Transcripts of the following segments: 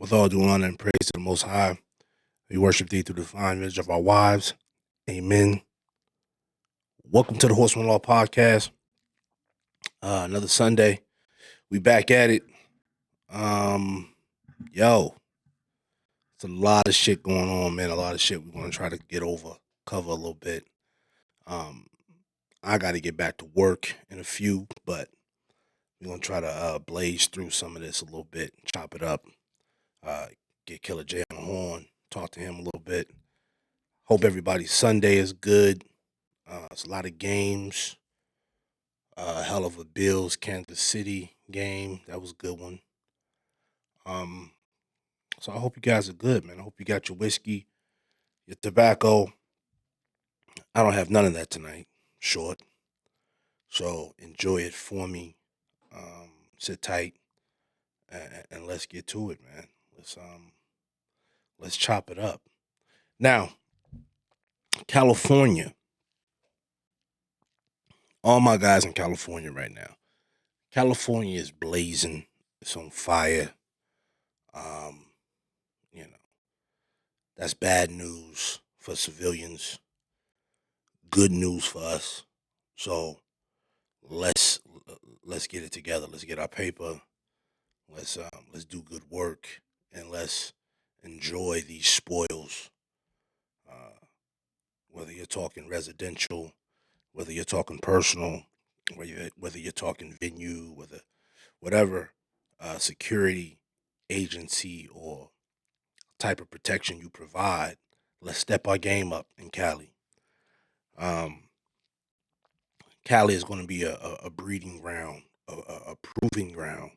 With all due honor and praise to the Most High, we worship Thee through the divine image of our wives. Amen. Welcome to the Horseman Law Podcast. Another Sunday. We back at it. Yo, it's a lot of shit going on, man. A lot of shit we want to try to cover a little bit. I got to get back to work in a few, but we're going to try to blaze through some of this a little bit, chop it up, get Killer J on the horn, talk to him a little bit. Hope everybody's Sunday is good. It's a lot of games. Hell of a Bills Kansas City game. That was a good one. So I hope you guys are good, man. I hope you got your whiskey, your tobacco. I don't have none of that tonight. Short. So enjoy it for me. Sit tight and let's get to it, man. Let's chop it up. Now, California. All my guys in California right now. California is blazing. It's on fire. You know, that's bad news for civilians. Good news for us. So let's get it together. Let's get our paper. Let's do good work and let's enjoy these spoils. Whether you're talking residential, whether you're talking personal, whether you're talking venue, whatever security agency or type of protection you provide, let's step our game up in Cali. Cali is going to be a breeding ground, a proving ground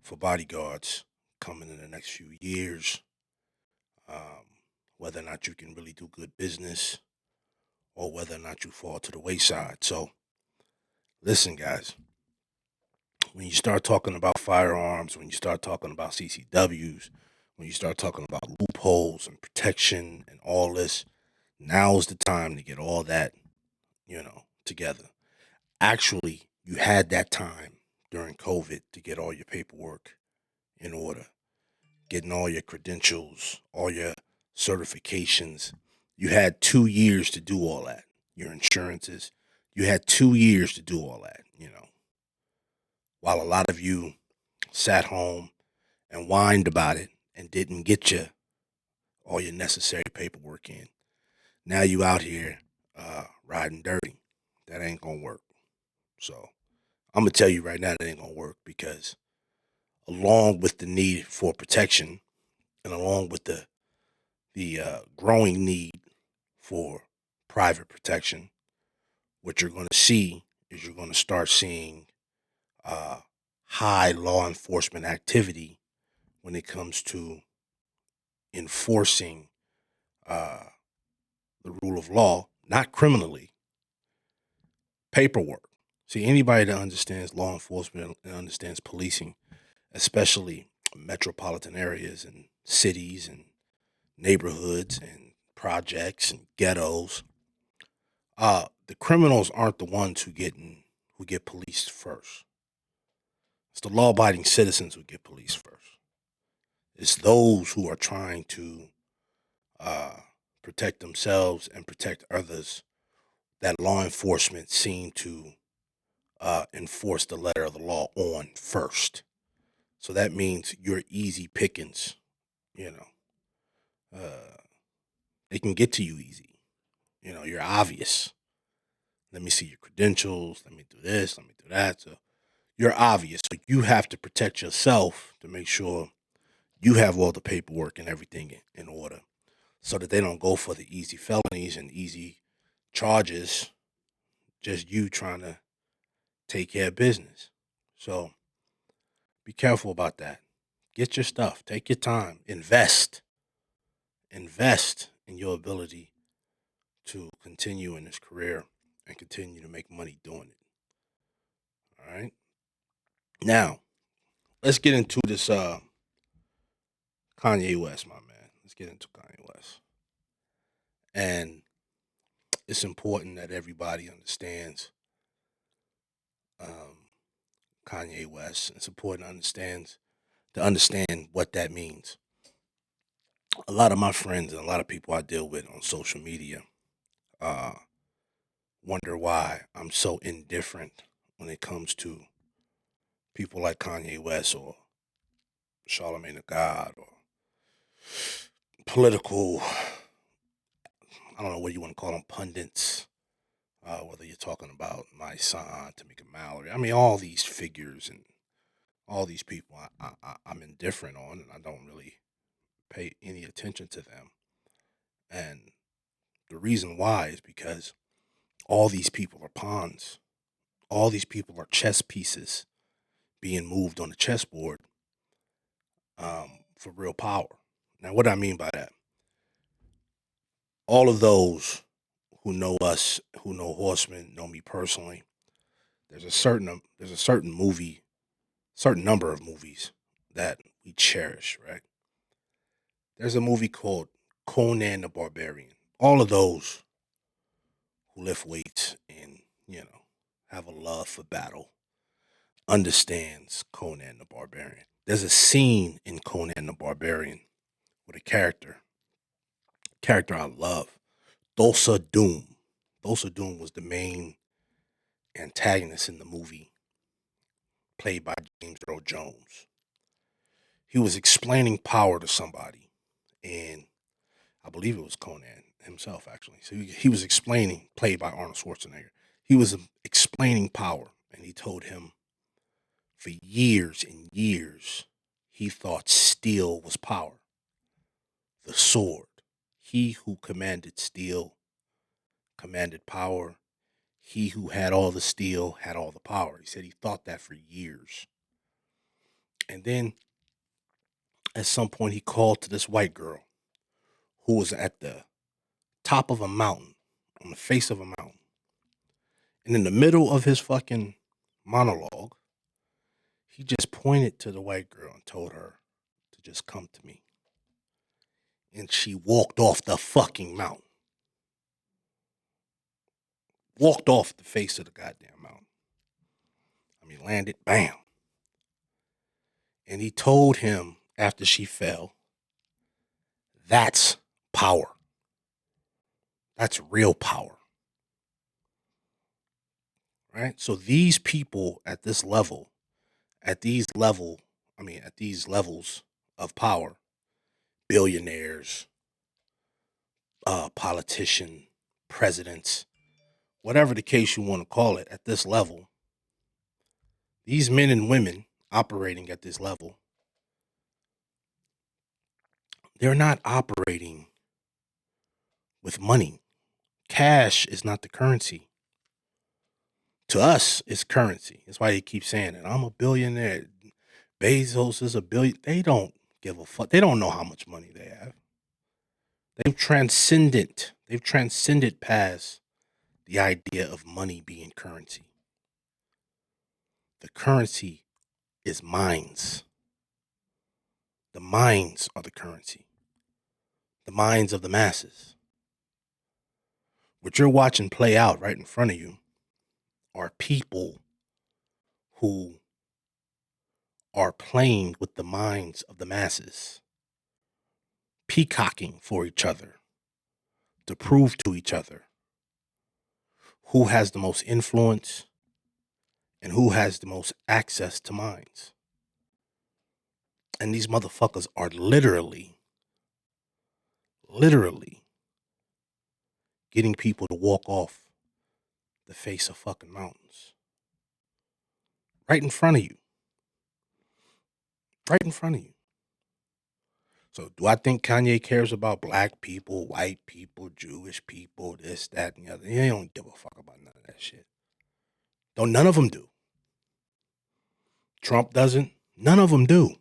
for bodyguards coming in the next few years. Whether or not you can really do good business or whether or not you fall to the wayside. So, listen, guys, when you start talking about firearms, when you start talking about CCWs, when you start talking about loopholes and protection and all this, now is the time to get all that, together. Actually, you had that time during COVID to get all your paperwork in order, getting all your credentials, all your certifications. You had 2 years to do all that. Your insurances. You had 2 years to do all that, While a lot of you sat home and whined about it and didn't get all your necessary paperwork in. Now you out here riding dirty. That ain't gonna work. So I'm gonna tell you right now that ain't gonna work because along with the need for protection and along with the growing need for private protection, what you're going to see is you're going to start seeing high law enforcement activity when it comes to enforcing the rule of law, not criminally, paperwork. See, anybody that understands law enforcement and understands policing, especially metropolitan areas and cities and neighborhoods and projects and ghettos, the criminals aren't the ones who get policed first. It's the law-abiding citizens who get policed first. It's those who are trying to protect themselves and protect others that law enforcement seem to enforce the letter of the law on first. So that means you're easy pickings, you know. They can get to you easy. You're obvious. Let me see your credentials. Let me do this. Let me do that. So you're obvious. So you have to protect yourself to make sure you have all the paperwork and everything in order so that they don't go for the easy felonies and easy charges, just you trying to take care of business. So be careful about that. Get your stuff. Take your time. Invest in your ability to continue in this career and continue to make money doing it. All right. Now, let's get into this Kanye West, my man. Let's get into Kanye West. And it's important that everybody understands Kanye West. It's important to understand what that means. A lot of my friends and a lot of people I deal with on social media uh, wonder why I'm so indifferent when it comes to people like Kanye West or Charlamagne the God or political, I don't know what you want to call them, pundits, whether you're talking about my son, Tamika Mallory. I mean, all these figures and all these people I'm indifferent on, and I don't really pay any attention to them. And the reason why is because all these people are pawns. All these people are chess pieces being moved on the chessboard for real power. Now, what do I mean by that? All of those who know us, who know Horseman, know me personally. There's a certain movie, certain number of movies that we cherish, right? There's a movie called Conan the Barbarian. All of those who lift weights and have a love for battle understands Conan the Barbarian. There's a scene in Conan the Barbarian with a character I love, Thulsa Doom. Thulsa Doom was the main antagonist in the movie, played by James Earl Jones. He was explaining power to somebody, and I believe it was Conan himself, actually. So he was explaining, played by Arnold Schwarzenegger. He was explaining power, and he told him for years and years he thought steel was power, the sword. He who commanded steel commanded power. He who had all the steel had all the power. He said he thought that for years. And then at some point, he called to this white girl who was at the top of a mountain, on the face of a mountain. And in the middle of his fucking monologue, he just pointed to the white girl and told her to just come to me. And she walked off the fucking mountain. Walked off the face of the goddamn mountain. I mean, landed, bam. And he told him after she fell, that's power. That's real power. Right? So these people at this level, at these levels of power, billionaires, politician, presidents, whatever the case you want to call it, at this level, these men and women operating at this level, they're not operating with money. Cash is not the currency. To us, it's currency. That's why they keep saying it. I'm a billionaire. Bezos is a billion. They don't give a fuck. They don't know how much money they have. They've transcended past the idea of money being currency. The currency is minds. The minds are the currency. The minds of the masses. What you're watching play out right in front of you are people who are playing with the minds of the masses, peacocking for each other to prove to each other who has the most influence and who has the most access to minds. And these motherfuckers are literally getting people to walk off the face of fucking mountains. Right in front of you. Right in front of you. So do I think Kanye cares about black people, white people, Jewish people, this, that, and the other? He don't give a fuck about none of that shit. Don't none of them do. Trump doesn't. None of them do.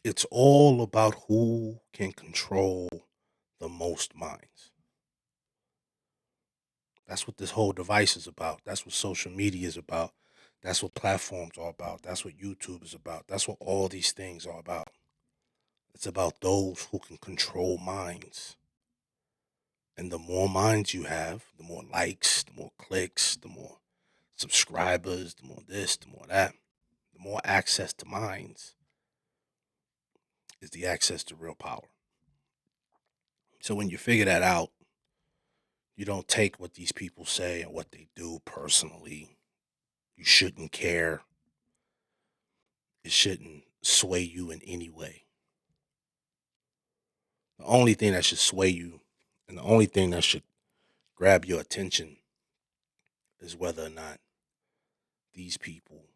It's all about who can control the most minds. That's what this whole device is about. That's what social media is about. That's what platforms are about. That's what YouTube is about. That's what all these things are about. It's about those who can control minds. And the more minds you have, the more likes, the more clicks, the more subscribers, the more this, the more that, the more access to minds. is the access to real power. So when you figure that out, you don't take what these people say and what they do personally. You shouldn't care. It shouldn't sway you in any way. The only thing that should sway you and the only thing that should grab your attention is whether or not these people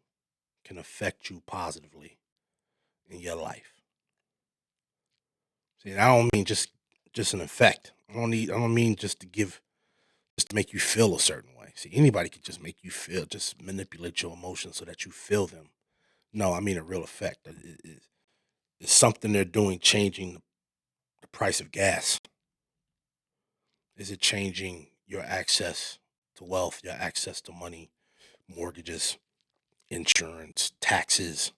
can affect you positively in your life. See, I don't mean just an effect. I don't mean just to make you feel a certain way. See, anybody can just make you feel, just manipulate your emotions so that you feel them. No, I mean a real effect. It's something they're doing changing the price of gas? Is it changing your access to wealth, your access to money, mortgages, insurance, taxes?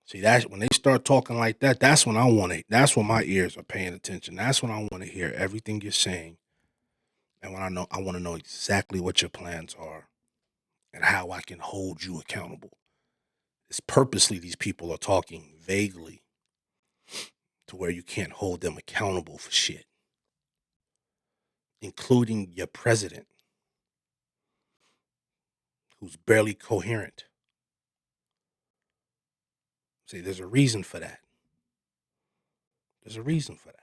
See, that when they start talking like that, that's when I want to. That's when my ears are paying attention. That's when I want to hear everything you're saying, and when I want to know exactly what your plans are and how I can hold you accountable. It's purposely these people are talking vaguely to where you can't hold them accountable for shit, including your president, who's barely coherent. See, there's a reason for that. There's a reason for that.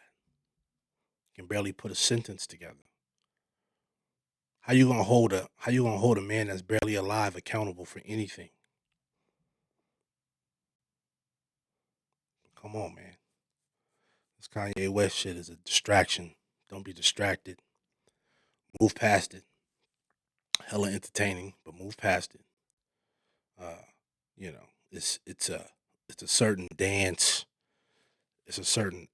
Can barely put a sentence together. How you gonna hold a man that's barely alive accountable for anything? Come on, man. This Kanye West shit is a distraction. Don't be distracted. Move past it. Hella entertaining, but move past it. Uh, it's a certain dance. It's a certain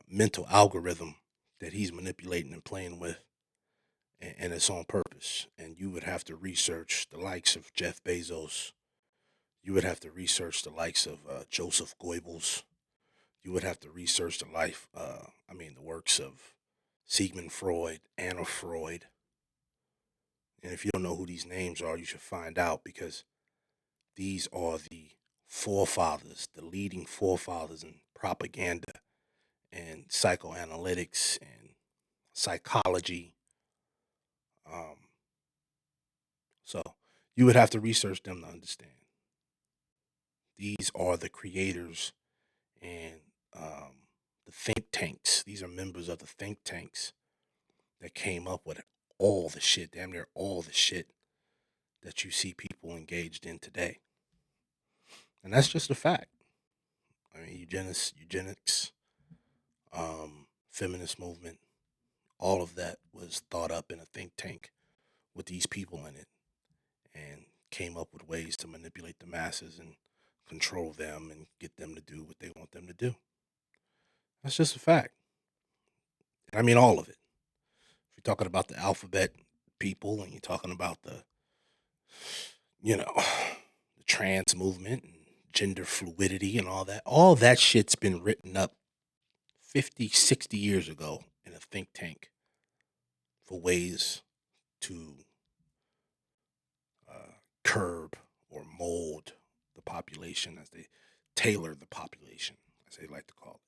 mental algorithm that he's manipulating and playing with, and it's on purpose. And you would have to research the likes of Jeff Bezos. You would have to research the likes of Joseph Goebbels. You would have to research the works of Sigmund Freud, Anna Freud. And if you don't know who these names are, you should find out because these are the forefathers, the leading forefathers in propaganda and psychoanalytics and psychology. Um, so you would have to research them to understand. These are the creators and the think tanks. These are members of the think tanks that came up with all the shit, damn near all the shit that you see people engaged in today. And that's just a fact. I mean, eugenics, feminist movement, all of that was thought up in a think tank with these people in it and came up with ways to manipulate the masses and control them and get them to do what they want them to do. That's just a fact. I mean, all of it. If you're talking about the alphabet people and you're talking about you know, the trans movement and gender fluidity and all that shit's been written up 50, 60 years ago in a think tank for ways to curb or mold the population as they tailor the population, as they like to call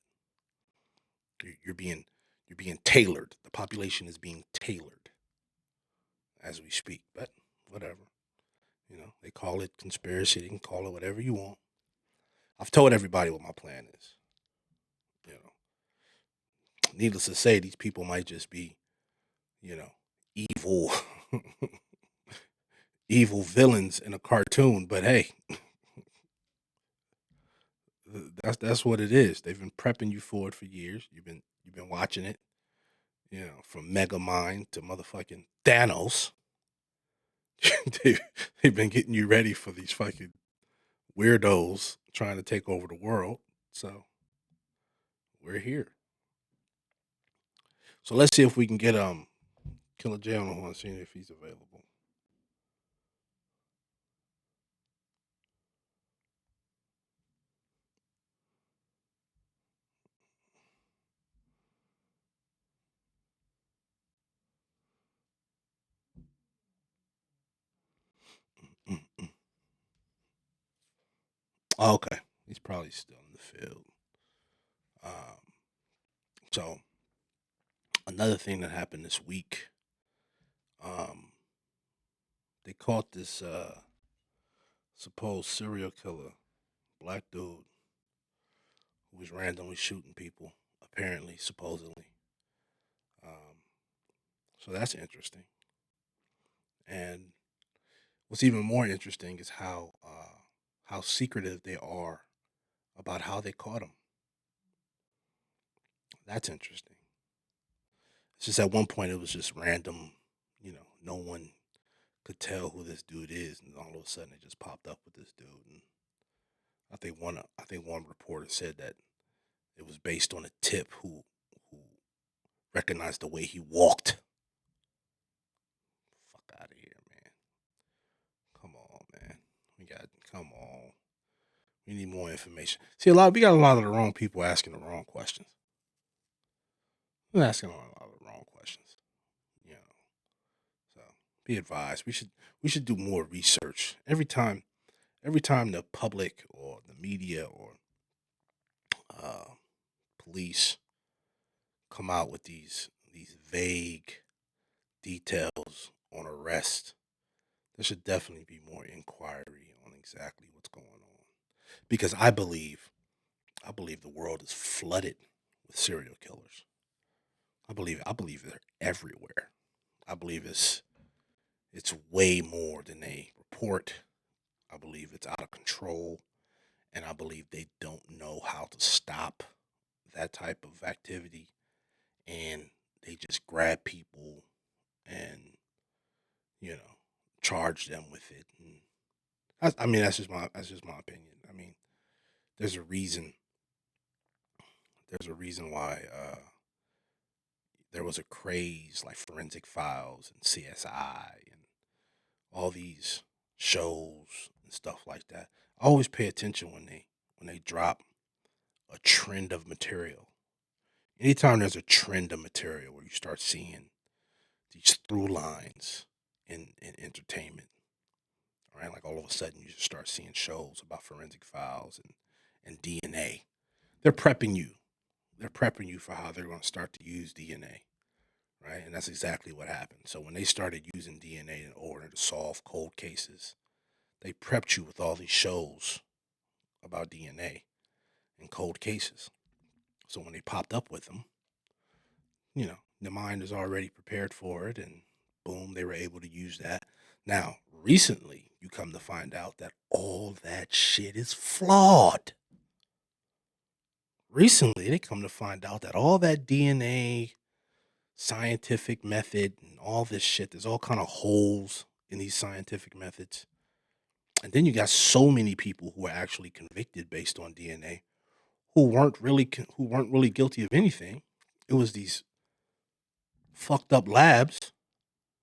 it. You're being tailored. The population is being tailored as we speak. But whatever. They call it conspiracy. They can call it whatever you want. I've told everybody what my plan is. You know, needless to say, these people might just be, evil, evil villains in a cartoon. But hey, that's what it is. They've been prepping you for it for years. You've been watching it. From Megamind to motherfucking Thanos. they, they've been getting you ready for these fucking weirdos trying to take over the world. So we're here. So let's see if we can get Killer J on the horn, seeing if he's available. Mm-mm. Okay, he's probably still in the field. Um, so another thing that happened this week, um, they caught this supposed serial killer, black dude, who was randomly shooting people, apparently, supposedly. Um, so that's interesting. And what's even more interesting is how secretive they are about how they caught him. That's interesting. It's just at one point it was just random, no one could tell who this dude is, and all of a sudden it just popped up with this dude. And I think one reporter said that it was based on a tip who recognized the way he walked. Fuck out of here, man. Come on, man. Come on. We need more information. See, we got a lot of the wrong people asking the wrong questions. We're asking a lot of the wrong questions. You know, so be advised. We should do more research every time the public or the media or uh, police come out with these vague details on arrest. There should definitely be more inquiry on exactly what's going on, because I believe the world is flooded with serial killers. I believe they're everywhere. I believe it's way more than they report. I believe it's out of control, and I believe they don't know how to stop that type of activity, and they just grab people and you know charge them with it. And I mean that's just my opinion. I mean, there's a reason there's a reason why there was a craze like Forensic Files and CSI and all these shows and stuff like that. I always pay attention when they drop a trend of material. Anytime there's a trend of material where you start seeing these through lines in entertainment, right? Like all of a sudden you just start seeing shows about forensic files and DNA. They're prepping you. They're prepping you for how they're going to start to use DNA, right? And that's exactly what happened. So when they started using DNA in order to solve cold cases, they prepped you with all these shows about DNA and cold cases. So when they popped up with them, the mind is already prepared for it, and boom, they were able to use that. Now, recently, you come to find out that all that shit is flawed. Recently, they come to find out that all that DNA scientific method and all this shit, there's all kind of holes in these scientific methods. And then you got so many people who are actually convicted based on DNA who weren't really guilty of anything. It was these fucked up labs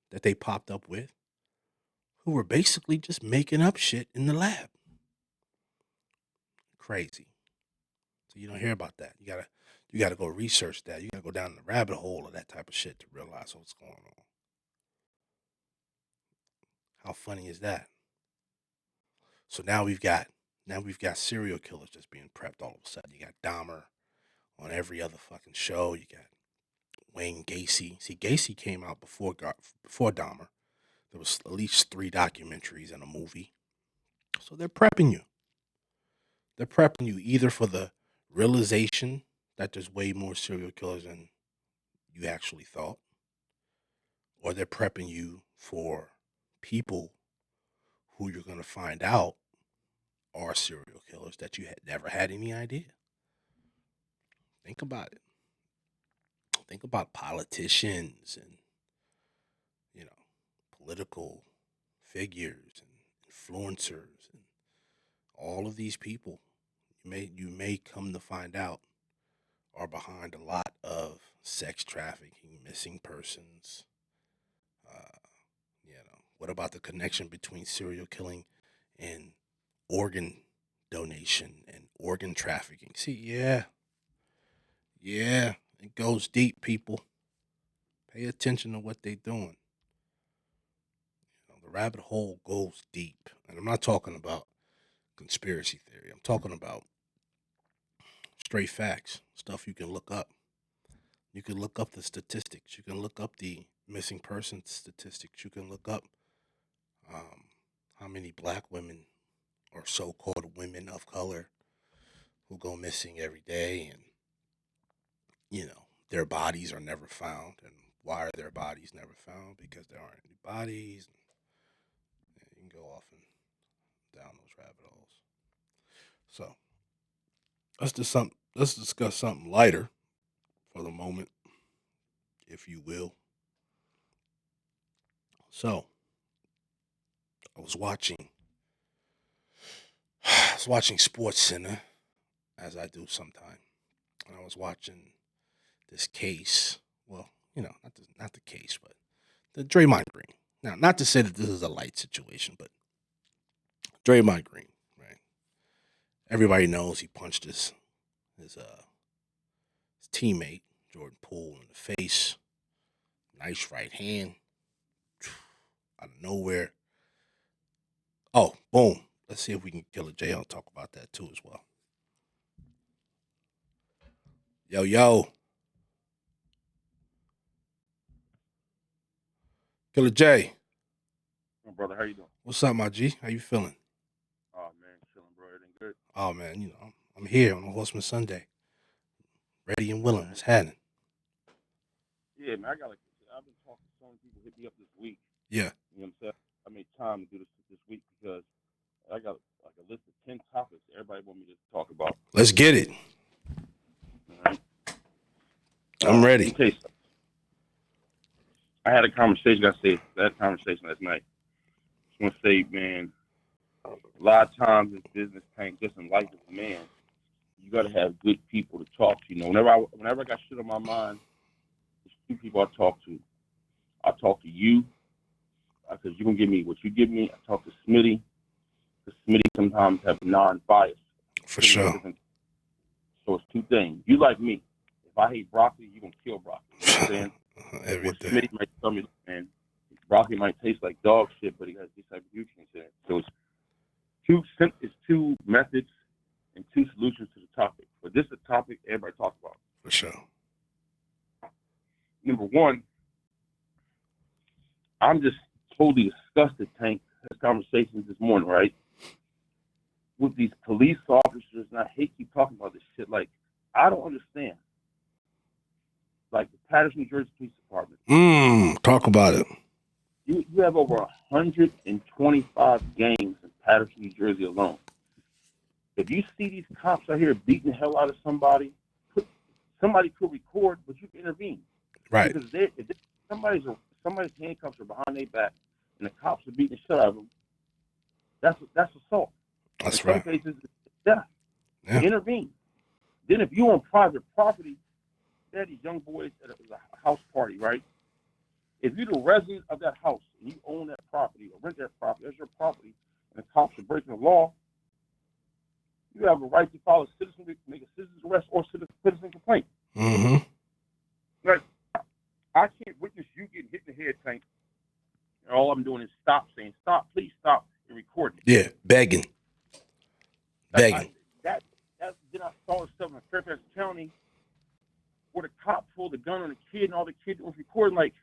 that they popped up with who were basically just making up shit in the lab. Crazy. So you don't hear about that. You gotta go research that. You gotta go down the rabbit hole of that type of shit to realize what's going on. How funny is that? So now we've got serial killers just being prepped all of a sudden. You got Dahmer on every other fucking show. You got Wayne Gacy. See, Gacy came out before Dahmer. There was at least 3 documentaries and a movie. So they're prepping you. They're prepping you either for the realization that there's way more serial killers than you actually thought, or they're prepping you for people who you're going to find out are serial killers that you had never had any idea. Think about it. Think about politicians and, you know, political figures and influencers and all of these people. You may come to find out are behind a lot of sex trafficking, missing persons. Uh, what about the connection between serial killing and organ donation and organ trafficking? See, yeah, yeah, it goes deep, people. Pay attention to what they're doing. The rabbit hole goes deep. And I'm not talking about conspiracy theory. I'm talking about straight facts, stuff you can look up. You can look up the statistics. You can look up the missing person statistics. You can look up um, how many black women or so-called women of color who go missing every day, and their bodies are never found. And why are their bodies never found? Because there aren't any bodies. And you can go off and down those rabbit holes. So let's discuss something lighter for the moment, if you will. So I was watching I was watching Sports Center, as I do sometimes, and I was watching this case. Well, not the case, but the Draymond Green. Now, not to say that this is a light situation, but Draymond Green, right? Everybody knows he punched his teammate Jordan Poole in the face. Nice right hand out of nowhere. Oh, boom. Let's see if we can kill a J. I'll talk about that too as well. Yo. Killer J. My brother, how you doing? What's up, my G? How you feeling? Oh man, chilling, bro. Everything good? Oh man, I'm here on a Horseman Sunday. Ready and willing. What's happening? Yeah, man, I've been talking to so many people hit me up this week. Yeah. You know what I'm saying? I made time to do this week because I got like a list of 10 topics everybody want me to talk about. Let's get it. All right. I'm ready. In case I had a conversation, last night. I just want to say, man, a lot of times in business, Tank, just in life as a man, you got to have good people to talk to. Whenever I got shit on my mind, there's two people I talk to. I talk to you because you're going to give me what you give me. I talk to Smitty because Smitty sometimes have non-bias. For sure. So it's two things. You like me. If I hate broccoli, you're going to kill broccoli. You know what I'm saying? Everything. Smitty might tell me, man, broccoli might taste like dog shit, but it has this type of nutrients in it. So it's two methods and two solutions to the topic. But this is a topic everybody talks about. For sure. Number one, I'm just totally disgusted, Tank. This conversation this morning, right? With these police officers, and I hate keep talking about this shit. Like, I don't understand. Like the Patterson, New Jersey Police Department. Talk about it. You have over 125 gangs in Patterson, New Jersey alone. If you see these cops out here beating the hell out of somebody could record, but you can intervene. Right. Because if somebody's handcuffs are behind their back and the cops are beating the shit out of them, that's assault. That's in right. some cases, it's death. Yeah. Intervene. Then if you're on private property, there are these young boys at a house party, right? If you're the resident of that house and you own that property or rent that property as your property, and the cops are breaking the law, you have a right to file make a citizen's arrest or citizen complaint. Mm-hmm. Like, I can't witness you getting hit in the head, Tank. And all I'm doing is saying stop, please stop, and recording it. Yeah, begging. Then I saw stuff in Fairfax County where the cop pulled a gun on a kid and all the kid was recording. Like,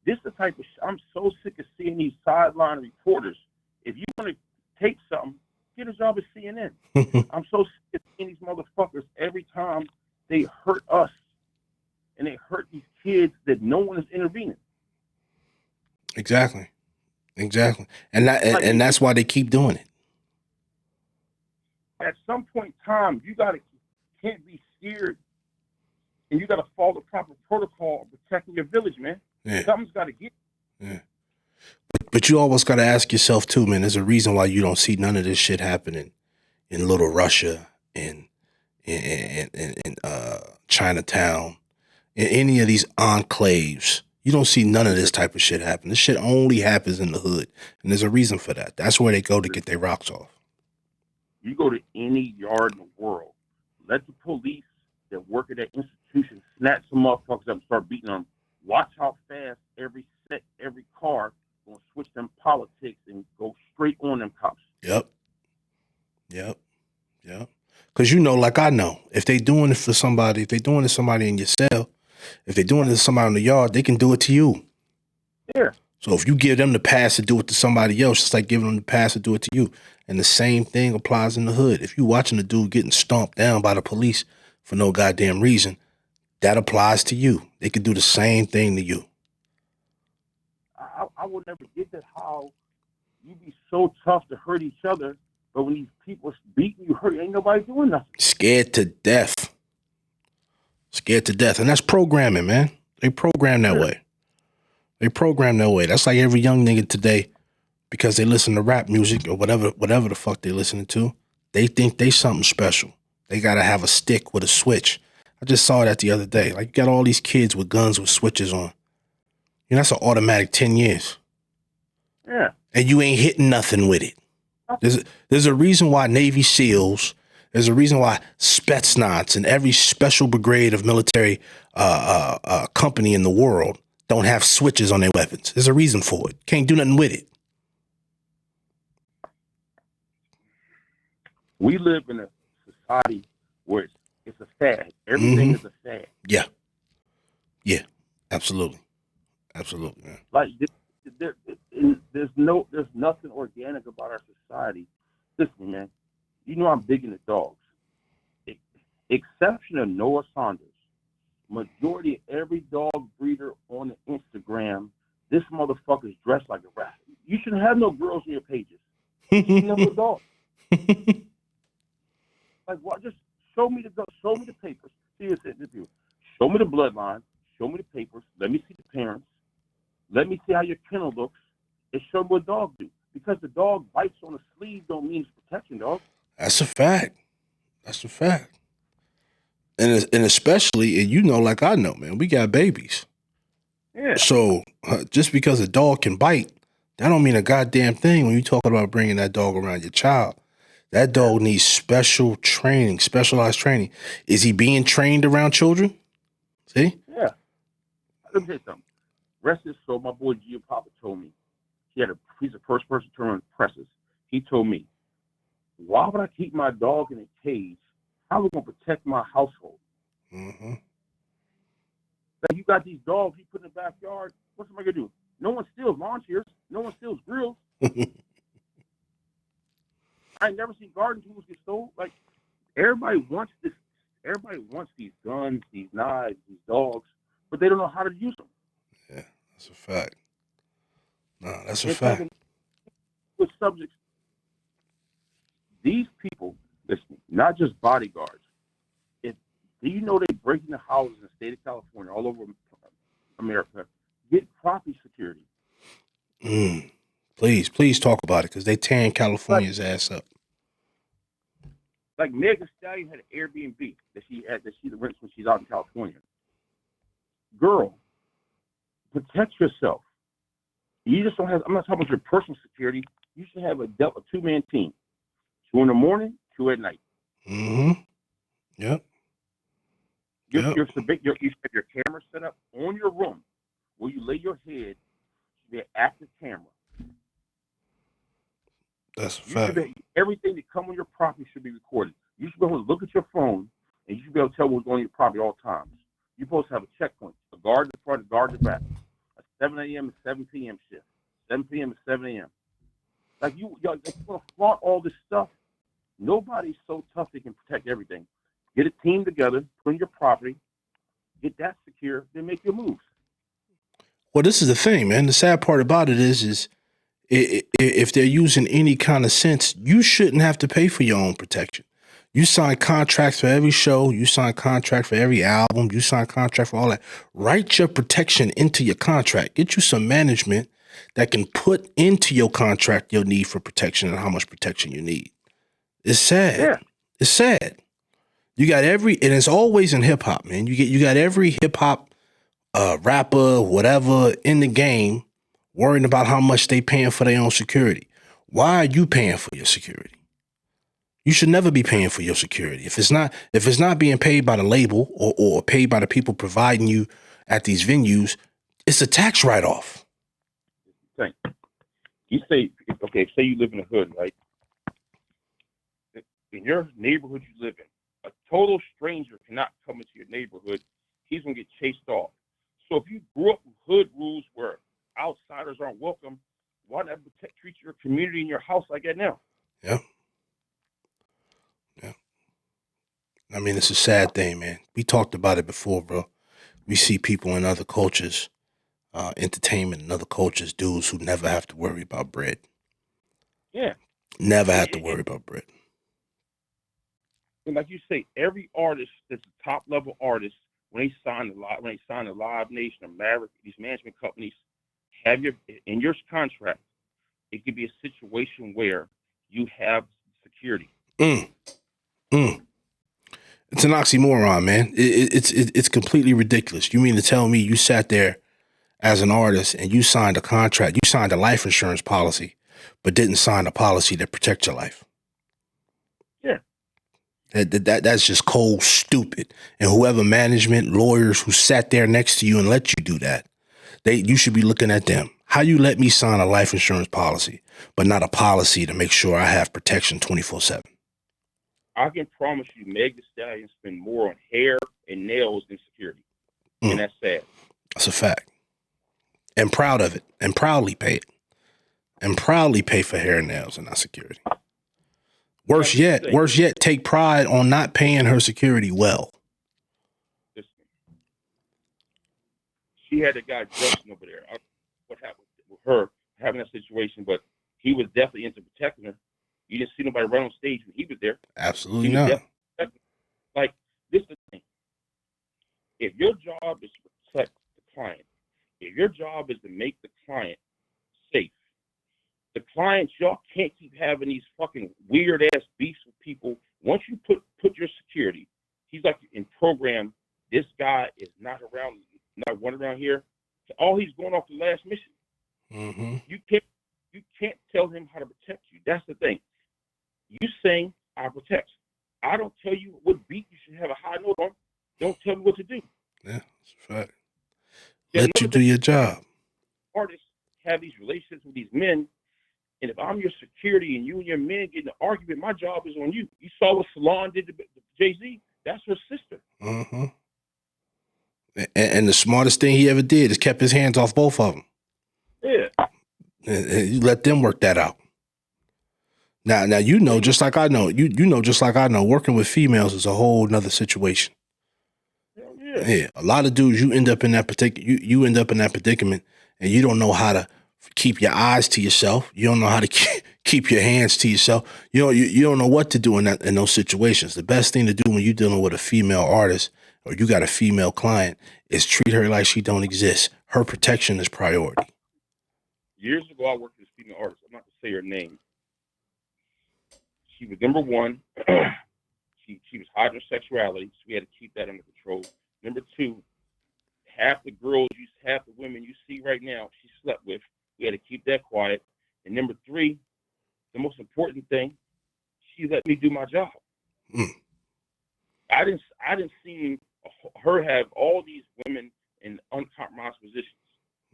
this is the type of I'm so sick of seeing these sideline reporters. If you want to take something, get a job at CNN. I'm so sick of seeing these motherfuckers every time they hurt us and they hurt these kids that no one is intervening. Exactly. And that's why they keep doing it. At some point in time, can't be scared, and you got to follow the proper protocol of protecting your village, man. Yeah. Something's got to get. Yeah. But you always got to ask yourself too, man. There's a reason why you don't see none of this shit happening in Little Russia, in Chinatown, in any of these enclaves. You don't see none of this type of shit happen. This shit only happens in the hood, and there's a reason for that. That's where they go to get their rocks off. You go to any yard in the world, let the police that work at that institution snatch some motherfuckers up and start beating them. Watch how fast every car gonna switch them politics and go straight on them cops. Yep. Because like I know, if they doing it for somebody, if they doing it to somebody in your cell, if they doing it to somebody in the yard, they can do it to you. Yeah. So if you give them the pass to do it to somebody else, it's like giving them the pass to do it to you. And the same thing applies in the hood. If you watching a dude getting stomped down by the police for no goddamn reason, that applies to you. They could do the same thing to you. I will never get that, how you be so tough to hurt each other, but when these people beating you, hurt, ain't nobody doing nothing. Scared to death. Scared to death. And that's programming, man. They program that way. They program that way. That's like every young nigga today, because they listen to rap music or whatever the fuck they listening to. They think they something special. They got to have a stick with a switch. I just saw that the other day. Like, you got all these kids with guns with switches on. That's an automatic 10 years. Yeah. And you ain't hitting nothing with it. There's a reason why Navy SEALs, there's a reason why Spetsnaz and every special brigade of military company in the world don't have switches on their weapons. There's a reason for it. Can't do nothing with it. We live in a society where it's a fad. Everything is a fad. Yeah. Yeah. Absolutely. Absolutely, man. Like, there's nothing organic about our society. Listen, man, I'm big into dogs. Exception of Noah Saunders, majority of every dog breeder on the Instagram, this motherfucker's dressed like a rat. You shouldn't have no girls in your pages. You should have a dog. Like, what? Just show me the papers. See this interview. Show me the bloodline. Show me the papers. Let me see the parents. Let me see how your kennel looks. And show me what dogs do. Because the dog bites on the sleeve don't mean it's protection, dog. That's a fact. That's a fact. And especially, and like I know, man, we got babies. Yeah. So just because a dog can bite, that don't mean a goddamn thing when you talk about bringing that dog around your child. That dog needs special training, specialized training. Is he being trained around children? See? Yeah. Let me tell you something. Rest his soul, my boy Gio Papa told me. He's the first person to run presses. He told me, why would I keep my dog in a cage? How are we going to protect my household? Mm-hmm. Like, you got these dogs you put in the backyard. What's somebody going to do? No one steals lawn chairs. No one steals grills. I ain't never seen garden tools get stolen. Like, everybody wants this. Everybody wants these guns, these knives, these dogs, but they don't know how to use them. Yeah, that's a fact. No, that's a fact. With subjects, these people, listen, not just bodyguards. Do you know they're breaking the houses in the state of California, all over America, get property security? Please talk about it, because they tearing California's ass up. Like, Megan Stallion had an Airbnb that she rents when she's out in California. Girl, protect yourself. You just don't have. I'm not talking about your personal security. You should have a two-man team. 2 in the morning, 2 at night. Mm-hmm. Yep. You should have your camera set up on your room where you lay your head. Be an active camera. That's a fact. Everything that come on your property should be recorded. You should be able to look at your phone, and you should be able to tell what's going on your property at all times. You're supposed to have a checkpoint, a guard in the front, a guard in the back, a 7 a.m. and 7 p.m. shift, 7 p.m. and 7 a.m. Like, you want to flaunt all this stuff. Nobody's so tough they can protect everything. Get a team together, put in your property, get that secure, then make your moves. Well, this is the thing, man. The sad part about it is if they're using any kind of sense, you shouldn't have to pay for your own protection. You sign contracts for every show. You sign contract for every album. You sign contract for all that. Write your protection into your contract. Get you some management that can put into your contract your need for protection and how much protection you need. It's sad. Yeah. It's sad. You got and it's always in hip hop, man. You got every hip hop rapper, whatever in the game worrying about how much they paying for their own security. Why are you paying for your security? You should never be paying for your security. If it's not being paid by the label or paid by the people providing you at these venues, it's a tax write-off. You say, okay, say you live in the hood, right? in your neighborhood you live in, a total stranger cannot come into your neighborhood. He's going to get chased off. So if you grew up with hood rules where outsiders aren't welcome, why not treat your community and your house like that now? Yeah. Yeah. I mean, it's a sad thing, man. We talked about it before, bro. We see people in other cultures, entertainment and other cultures, dudes who never have to worry about bread. Yeah. Never have to worry about bread. And like you say, every artist that's a top level artist, when they sign the Live Nation or Maverick, these management companies, have in your contract, it could be a situation where you have security. Mm. It's an oxymoron, man. It's completely ridiculous. You mean to tell me you sat there as an artist and you signed a contract, you signed a life insurance policy, but didn't sign a policy that protects your life? Yeah. That's just cold stupid. And whoever management, lawyers who sat there next to you and let you do that, you should be looking at them. How you let me sign a life insurance policy, but not a policy to make sure I have protection 24/7? I can promise you, Meg Thee Stallion spend more on hair and nails than security, and that's sad. That's a fact. And proud of it, and proudly pay it, and proudly pay for hair and nails and not security. Worse yet, take pride on not paying her security well. She had a guy Justin over there. I don't know what happened with her having that situation, but he was definitely into protecting her. You didn't see nobody run on stage when he was there. Absolutely not. Like, this is the thing. If your job is to protect the client, if your job is to make the client safe, the clients, y'all can't keep having these fucking weird ass beefs with people. Once you put your security, he's like in program, this guy is not one around here. All he's going off the last mission. Mm-hmm. You can't tell him how to protect you. That's the thing. You sing, I protect. I don't tell you what beat you should have a high note on. Don't tell me what to do. Yeah, that's a fact. Let you do your job. Artists have these relationships with these men, and if I'm your security and you and your men get in an argument, my job is on you. You saw what Salon did to Jay-Z? That's her sister. Mm-hmm. And the smartest thing he ever did is kept his hands off both of them. Yeah. And you let them work that out. Now you know, just like I know, you know, just like I know, working with females is a whole nother situation. Yeah, a lot of dudes, you end up in that predicament, and you don't know how to keep your eyes to yourself. You don't know how to keep your hands to yourself. You don't know what to do in those situations. The best thing to do when you're dealing with a female artist or you got a female client is treat her like she don't exist. Her protection is priority. Years ago, I worked with this female artist. I'm not going to say her name. She was number one. She was hiding her sexuality, so we had to keep that under control. Number two, half the women you see right now, she slept with. We had to keep that quiet. And number three, the most important thing, she let me do my job. I didn't see her have all these women in uncompromised positions.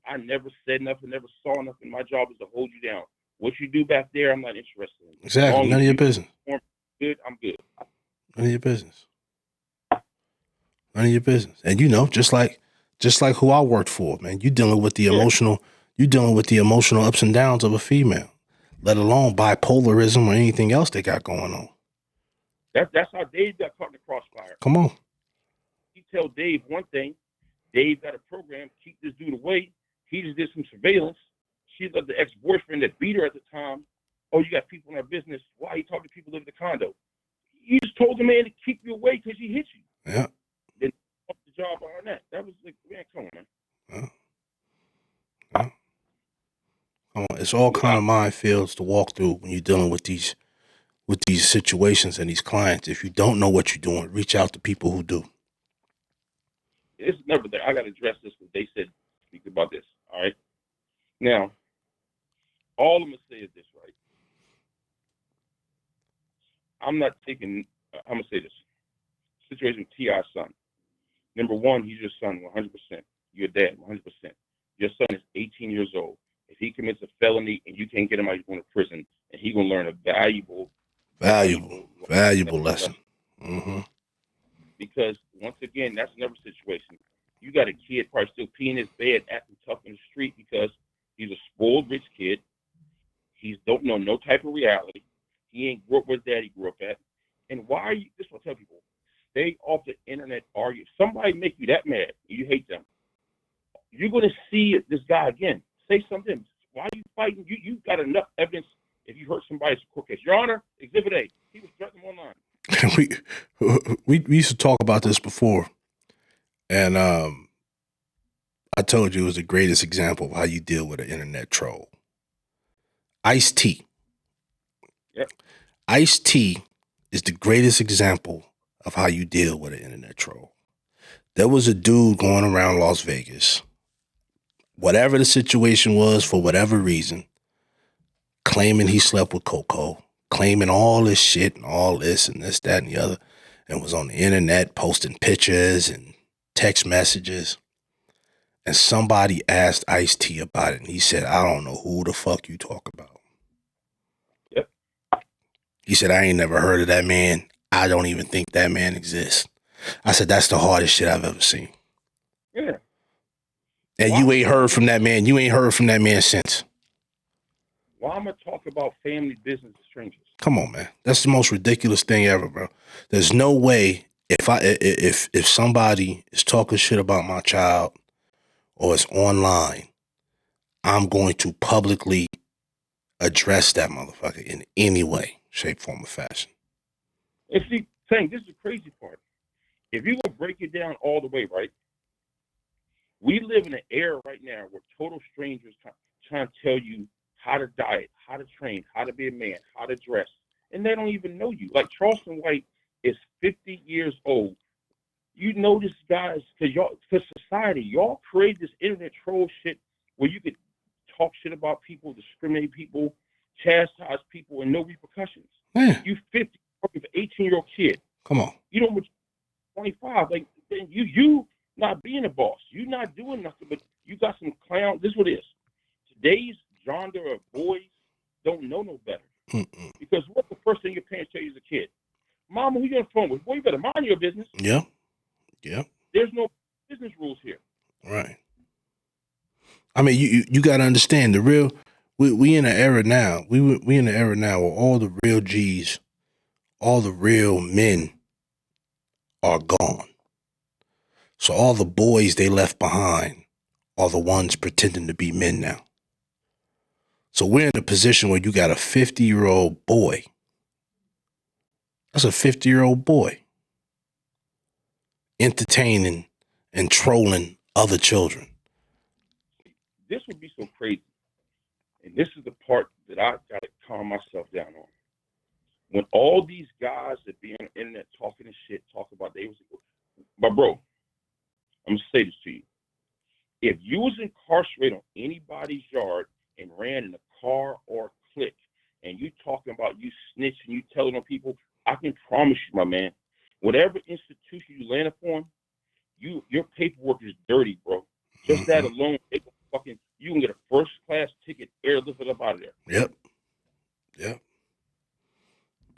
I never said nothing, never saw nothing. My job is to hold you down. What you do back there, I'm not interested in. Exactly. None of your business. Good, I'm good. None of your business. None of your business. And just like who I worked for, man, you're dealing with the emotional ups and downs of a female, let alone bipolarism or anything else they got going on. That's how Dave got caught in the crossfire. Come on. He tell Dave one thing. Dave got a program, keep this dude away. He just did some surveillance. She let the ex-boyfriend that beat her at the time, oh, you got people in our business. Why you talking to people who live in the condo? You just told the man to keep you away because he hit you. Yeah. Then up the job on that. That was like, man, come on, man. Yeah. Come on. It's all kind of minefields to walk through when you're dealing with these situations and these clients. If you don't know what you're doing, reach out to people who do. It's never there. I got to address this because they said speak about this. All right. Now, all I'm gonna say is this, right? I'm gonna say this. Situation with T.I.'s son. Number one, he's your son 100%. Your dad 100%. Your son is 18 years old. If he commits a felony and you can't get him out, he's going to prison, and he's going to learn a valuable Valuable lesson. Mm-hmm. Because once again, that's another situation. You got a kid probably still peeing his bed, acting tough in the street because he's a spoiled rich kid. He don't know no type of reality. He ain't grew up where his daddy grew up at. And why are you? This is what I tell people: stay off the internet. Argue. If somebody make you that mad, you hate them. You're gonna see this guy again. Say something. Why are you fighting? You got enough evidence. If you hurt somebody's court case, Your Honor, Exhibit A. He was threatening online. we used to talk about this before, and I told you it was the greatest example of how you deal with an internet troll. Ice-T. Yep. Ice-T is the greatest example of how you deal with an internet troll. There was a dude going around Las Vegas, whatever the situation was, for whatever reason, claiming he slept with Coco, claiming all this shit and all this and this, that, and the other, and was on the internet posting pictures and text messages. And somebody asked Ice-T about it, and he said, I don't know who the fuck you talk about. Yep. He said, I ain't never heard of that man. I don't even think that man exists. I said, that's the hardest shit I've ever seen. Yeah. And you ain't heard from that man. You ain't heard from that man since. Why am I talking about family business to strangers? Come on, man. That's the most ridiculous thing ever, bro. There's no way if somebody is talking shit about my child or it's online, I'm going to publicly address that motherfucker in any way, shape, form, or fashion. And see, Tank, this is the crazy part. If you're going to break it down all the way, right? We live in an era right now where total strangers trying to tell you how to diet, how to train, how to be a man, how to dress, and they don't even know you. Like Charleston White is 50 years old. You know this guys because society, y'all created this internet troll shit where you could talk shit about people, discriminate people, chastise people, and no repercussions. Yeah. You 50, working for 18-year-old kid. Come on. You know, 25. Like you not being a boss. You not doing nothing, but you got some clown. This is what it is. Today's genre of boys don't know no better. Mm-mm. Because what's the first thing your parents tell you as a kid? Mama, who you on the phone with? Boy, you better mind your business. Yeah. Yeah. There's no business rules here. Right. I mean, you got to understand the real. We in an era now. We in an era now where all the real G's, all the real men, are gone. So all the boys they left behind are the ones pretending to be men now. So we're in a position where you got a 50-year-old boy. That's a 50-year-old boy entertaining and trolling other children. This would be so crazy. And this is the part that I got to calm myself down on. When all these guys that be on the internet talking and shit, talk about they was, but bro, I'm going to say this to you. If you was incarcerated on anybody's yard and ran in a car or a clique, and you talking about you snitching, you telling on people, I can promise you, my man, whatever institution you land upon, your paperwork is dirty, bro. Just that alone, you can get a first class ticket, airlifted up out of there. Yep. Yep.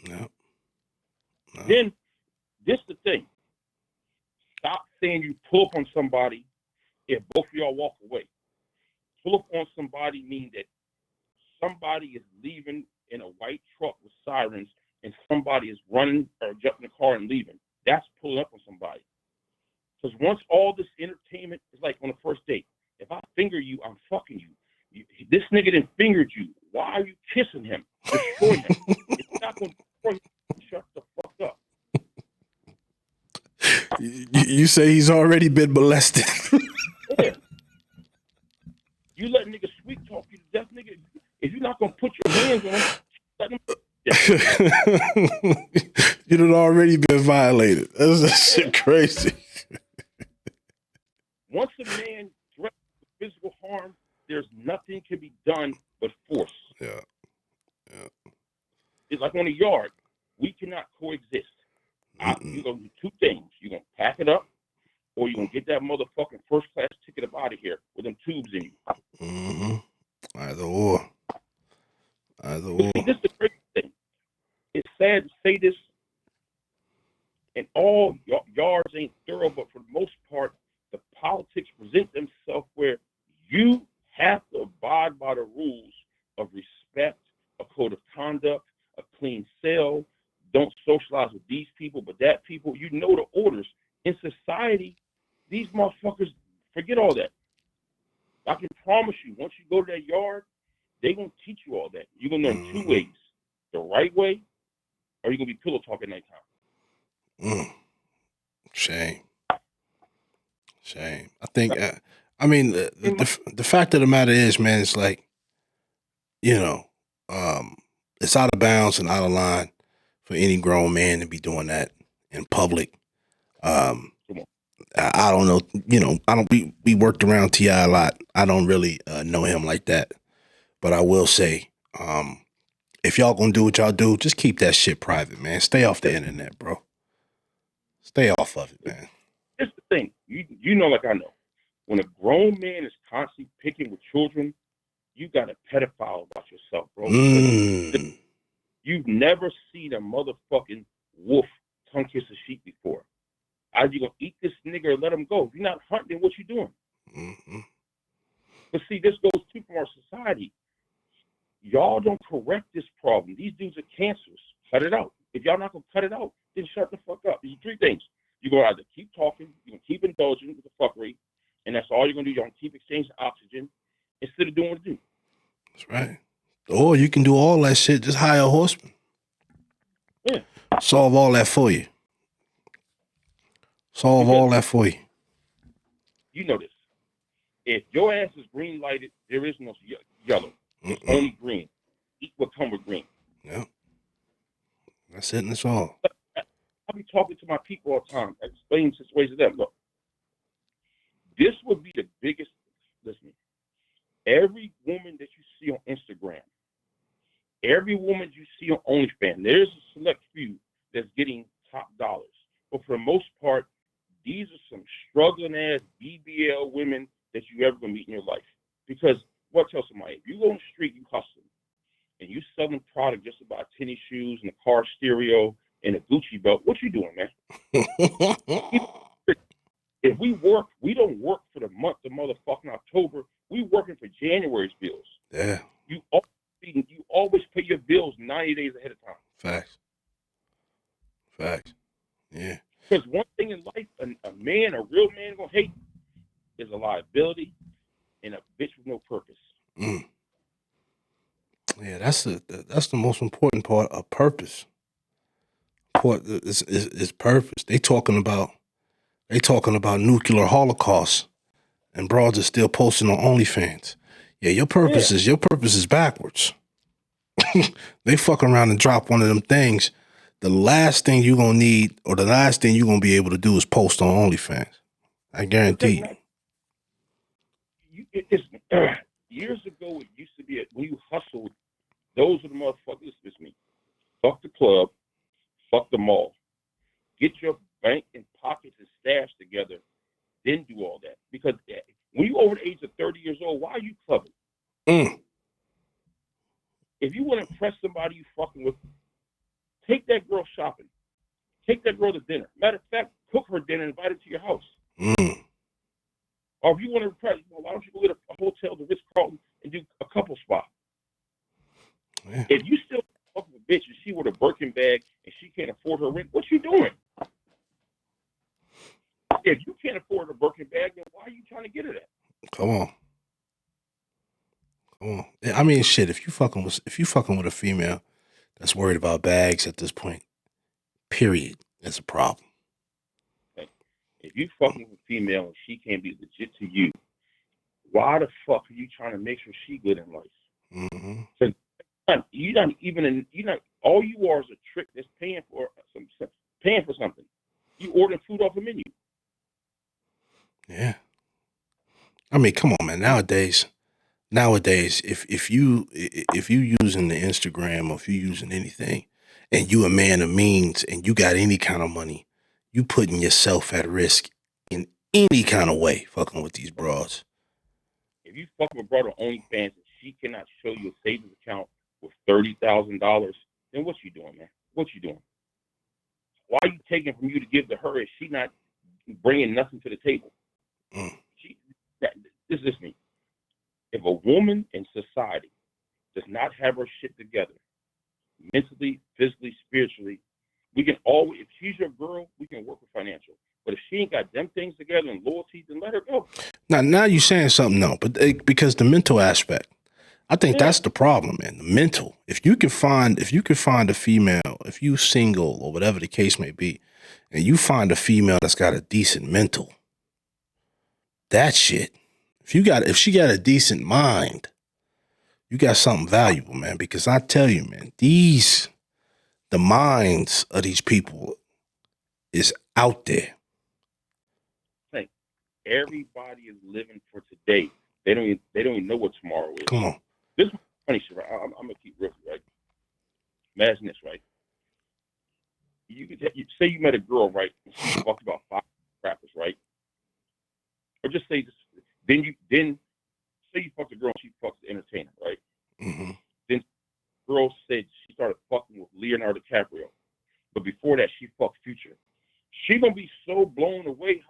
Yep. No. Then this the thing. Stop saying you pull up on somebody if both of y'all walk away. Pull up on somebody means that somebody is leaving in a white truck with sirens and somebody is running or jumping in the car and leaving. That's pulling up on somebody. Because once all this entertainment is like on the first date, if I finger you, I'm fucking you. This nigga done fingered you. Why are you kissing him? Destroy him. It's not going to destroy him. Shut the fuck up. You say he's already been molested. Yeah. You let niggas sweet talk you to death, nigga. If you're not gonna put your hands on him, let him. You done already been violated. That's that shit crazy. Once a man threatens physical harm, there's nothing can be done but force. Yeah. Yeah. It's like on a yard. We cannot coexist. You're gonna do two things. You're gonna pack it up, or you're gonna get that motherfucking first class ticket up out of here with them tubes in you. Either or. Either or. See, this is the crazy thing. It's sad to say this, and all yards ain't thorough, but for the most part, the politics present themselves where you have to abide by the rules of respect, a code of conduct, a clean cell. Don't socialize with these people, but that people. You know the orders. In society, these motherfuckers forget all that. I can promise you, once you go to that yard, they're going to teach you all that. You're going to learn two ways: the right way, or you're going to be pillow talking nighttime. Shame. I think, I mean, the fact of the matter is, man, it's like, you know, it's out of bounds and out of line for any grown man to be doing that in public. I don't know, you know, we worked around T.I. a lot. I don't really know him like that. But I will say, if y'all gonna do what y'all do, just keep that shit private, man. Stay off the internet, bro. Stay off of it, man. Here's the thing. You know like I know. When a grown man is constantly picking with children, you got a pedophile about yourself, bro. You've never seen a motherfucking wolf tongue kiss a sheep before. Are you gonna eat this nigga or let him go? If you're not hunting, what you doing? But see, this goes too from our society. Y'all don't correct this problem. These dudes are cancers. Cut it out. If y'all not gonna cut it out, then shut the fuck up. There's three things. You're gonna either keep talking, you're gonna keep indulging with the fuckery, and that's all you're gonna do. You're gonna keep exchanging oxygen instead of doing what you do. That's right. Or you can do all that shit, just hire a horseman. Yeah. Solve all that for you. All that for you. You know this. If your ass is green lighted, there is no yellow. It's only green. Eat what come with green. Yeah. That's it and that's all. I'll be talking to my people all the time, explaining situations to them. Look, this would be the biggest, listen, every woman that you see on Instagram, every woman you see on OnlyFans, there's a select few that's getting top dollars. But for the most part, these are some struggling ass BBL women that you ever gonna meet in your life. Because what tell somebody, if you go on the street, you hustling, and you selling product just about tennis shoes and a car stereo and a Gucci belt, what you doing, man? If we work, we don't work for the month of motherfucking October. We working for January's bills. Yeah. You always pay your bills 90 days ahead of time. Facts. Yeah. Because one thing in life, a real man gonna hate is a liability and a bitch with no purpose. Yeah, that's the most important part of purpose. Is purpose. They talking about nuclear holocaust, and broads are still posting on OnlyFans. Yeah, your purpose is backwards. They fuck around and drop one of them things. The last thing you're gonna need, or the last thing you're gonna be able to do, is post on OnlyFans. I guarantee you. Years ago, it used to be when you hustled, those are the motherfuckers. It's me. Fuck the club, fuck the mall. Get your bank and pockets and stash together, then do all that. Because when you over the age of 30 years old, why are you clubbing? If you want to impress somebody you fucking with, take that girl shopping. Take that girl to dinner. Matter of fact, cook her dinner and invite her to your house. Or if you want to impress, why don't you go get a hotel, the Ritz-Carlton, and do a couple spa? Yeah. If you still fuck with a bitch and she with a Birkin bag and she can't afford her rent, what you doing? If you can't afford a Birkin bag, then why are you trying to get her that? Come on. I mean, shit. If you fucking with a female that's worried about bags at this point, period, it's a problem. If you fucking with a female and she can't be legit to you, why the fuck are you trying to make sure she good in life? So you're not. All you are is a trick that's paying for something. You ordering food off a menu. Yeah. I mean, come on, man. Nowadays, if you using the Instagram, or if you using anything, and you a man of means and you got any kind of money, you putting yourself at risk in any kind of way, fucking with these broads. If you fucking with a broad on OnlyFans and she cannot show you a savings account with $30,000, then what you doing, man? What you doing? Why are you taking from you to give to her? Is she not bringing nothing to the table? This is me. If a woman in society does not have her shit together, mentally, physically, spiritually, we can always, if she's your girl, we can work with financial. But if she ain't got them things together and loyalty, then let her go. Now you're saying something, no, but because the mental aspect, I think that's the problem, man. The mental. If you can find a female, if you single or whatever the case may be, and you find a female that's got a decent mental, that shit. If she got a decent mind, you got something valuable, man. Because I tell you, man, the minds of these people is out there. Think everybody is living for today. They don't even know what tomorrow is. Come on. This is funny shit, right? I'm gonna keep real, right? Imagine this, right? You say you met a girl, right? And she fucked about 5 rappers, right? Or just say this. Then say you fucked a girl and she fucks the entertainer, right? Mm-hmm. Then the girl said she started fucking with Leonardo DiCaprio, but before that she fucked Future. She gonna be so blown away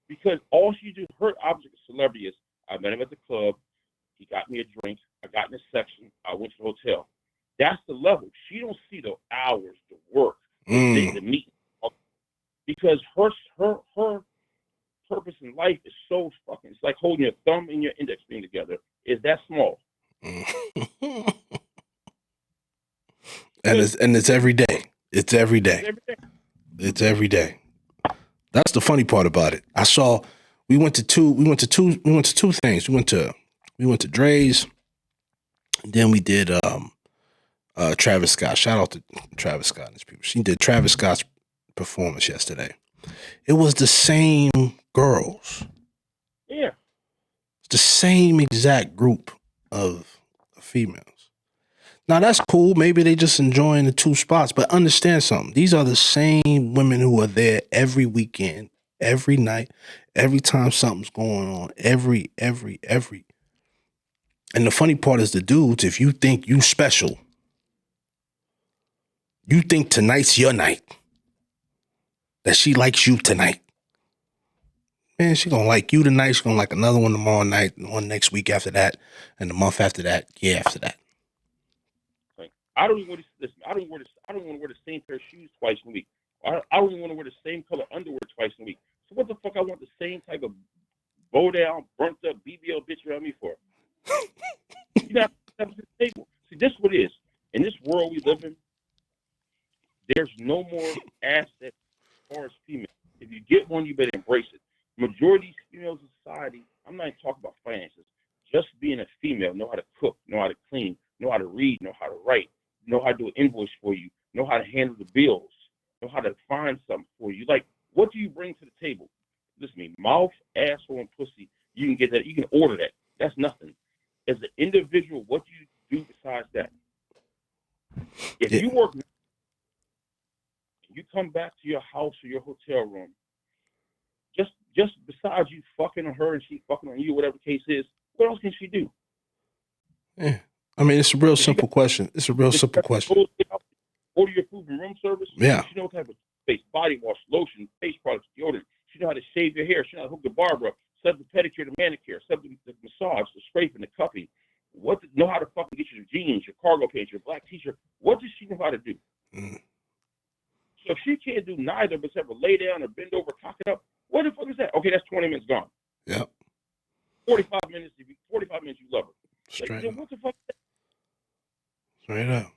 because all she do, her object of celebrity is, I met him at the club, he got me a drink, I got in a section, I went to the hotel. That's the level. She don't see the hours, the work, the meeting, because her purpose in life is so fucking. It's like holding your thumb and your index finger together. Is that small? and it's every day. It's every day. It's every day. That's the funny part about it. We went to two things. We went to Dre's, and then we did Travis Scott. Shout out to Travis Scott and his people. She did Travis Scott's performance yesterday. It was the same girls. Yeah. It's the same exact group of females. Now that's cool. Maybe they just enjoying the 2 spots, but understand something. These are the same women who are there every weekend, every night, every time something's going on, every. And the funny part is the dudes, if you think you special, you think tonight's your night, that she likes you tonight. Man, she gonna like you tonight. She's gonna like another one tomorrow night, and one next week after that, and the month after that, year after that. I don't even want to listen. I don't want to wear the same pair of shoes twice in a week. I don't even want to wear the same color underwear twice in a week. So what the fuck I want the same type of bow down, burnt up BBL bitch around me for? You know, see, this is what it is. In this world we live in, there's no more assets as far as females. If you get one, you better embrace it. Majority of females in society, I'm not even talking about finances. Just being a female, know how to cook, know how to clean, know how to read, know how to write, know how to do an invoice for you, know how to handle the bills, know how to find something for you. Like, what do you bring to the table? Listen to me, mouth, asshole, and pussy, you can get that. You can order that. That's nothing. As an individual, what do you do besides that? If you work, you come back to your house or your hotel room, just besides you fucking on her and she fucking on you, whatever the case is, what else can she do? Yeah. I mean, it's a real simple question. It's a real simple question. Order your food from room service. Yeah. She knows how to face body wash, lotion, face products, deodorant. She knows how to shave your hair. She knows how to hook the barber up, set up the pedicure, the manicure, set up the massage, the scraping, the cupping. Know how to fucking get your jeans, your cargo pants, your black t-shirt. What does she know how to do? So if she can't do neither but ever lay down or bend over, cock it up, what the fuck is that? Okay, that's 20 minutes gone. Yep. 45 minutes you love her. Straight like, what the fuck is that? Straight up.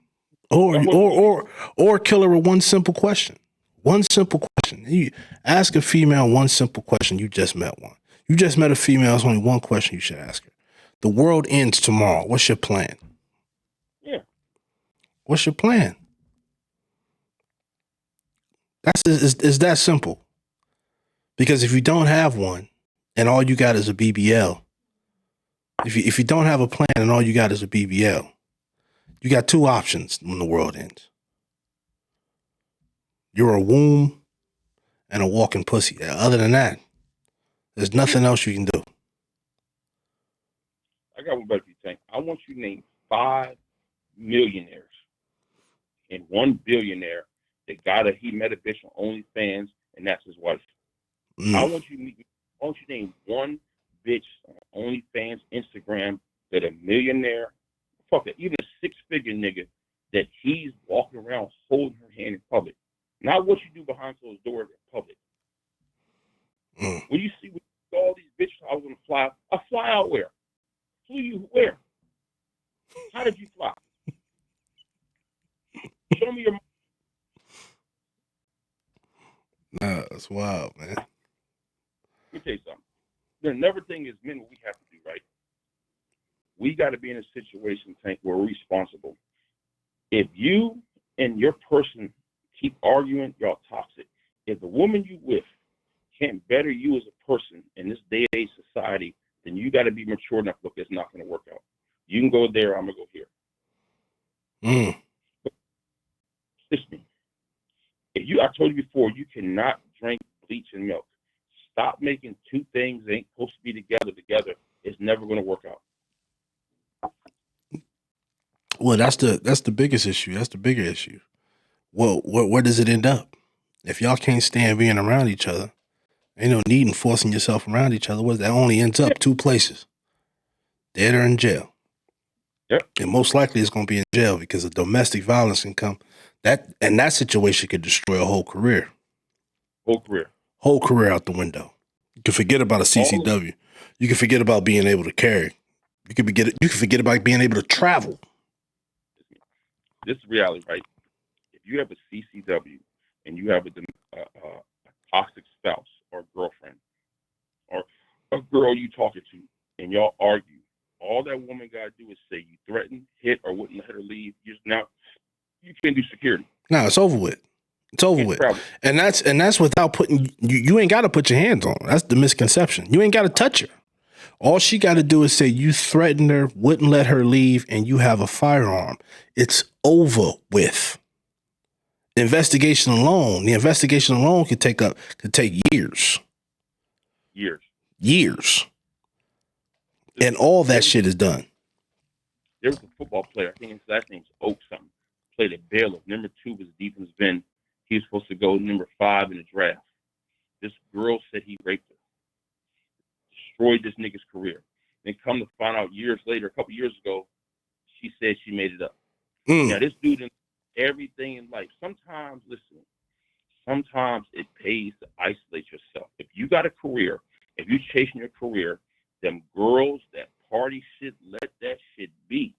Or kill her with one simple question. One simple question. You ask a female one simple question. You just met one. You just met a female. There's only one question you should ask her. The world ends tomorrow. What's your plan? Yeah. What's your plan? It's that simple. Because if you don't have one and all you got is a BBL, if you don't have a plan and all you got is a BBL, you got 2 options when the world ends. You're a womb and a walking pussy. Other than that, there's nothing else you can do. I got one better for you, Tank. I want you to name 5 millionaires. and one billionaire that he met a bitch on OnlyFans, and that's his wife. I want you to name one bitch on OnlyFans, Instagram, that a millionaire, fuck it, even a six-figure nigga, that he's walking around holding her hand in public. Not what you do behind closed doors in public. When you see all these bitches, I was gonna fly. I fly out where? Flew you where? How did you fly? Show me your. Nah, that's wild, man. Let me tell you something. There never thing is men what we have to do, right? We got to be in a situation, Tank, where we're responsible. If you and your person keep arguing, y'all toxic. If the woman you with can't better you as a person in this day and age society, then you got to be mature enough. Look, it's not going to work out. You can go there, I'm going to go here. Listen, I told you before, you cannot drink bleach and milk. Stop making two things that ain't supposed to be together. It's never going to work out. Well, that's the biggest issue. That's the bigger issue. Well, where does it end up? If y'all can't stand being around each other, ain't no need in forcing yourself around each other. That only ends up two places: dead or in jail. Yep. And most likely it's going to be in jail because of domestic violence can come. That situation could destroy a whole career. Whole career out the window. You can forget about a CCW. You can forget about being able to carry. You can forget about being able to travel. This is reality, right? If you have a CCW and you have a toxic spouse or girlfriend or a girl you talking to and y'all argue, all that woman got to do is say you threatened, hit, or wouldn't let her leave. Now you can't do security. No, it's over with. It's over with. Travel. And that's without putting you ain't got to put your hands on her. That's the misconception. You ain't got to touch her. All she got to do is say you threatened her, wouldn't let her leave, and you have a firearm. It's over with. The investigation alone could take years. Years. And all that shit is done. There was a football player, I think his last name's Oak something, played at Baylor. Number 2 was defensive end. He was supposed to go number 5 in the draft. This girl said he raped her. Destroyed this nigga's career. Then come to find out years later, a couple years ago, she said she made it up. Now this dude in everything in life. Sometimes it pays to isolate yourself. If you got a career, if you chasing your career, them girls, that party shit, let that shit be.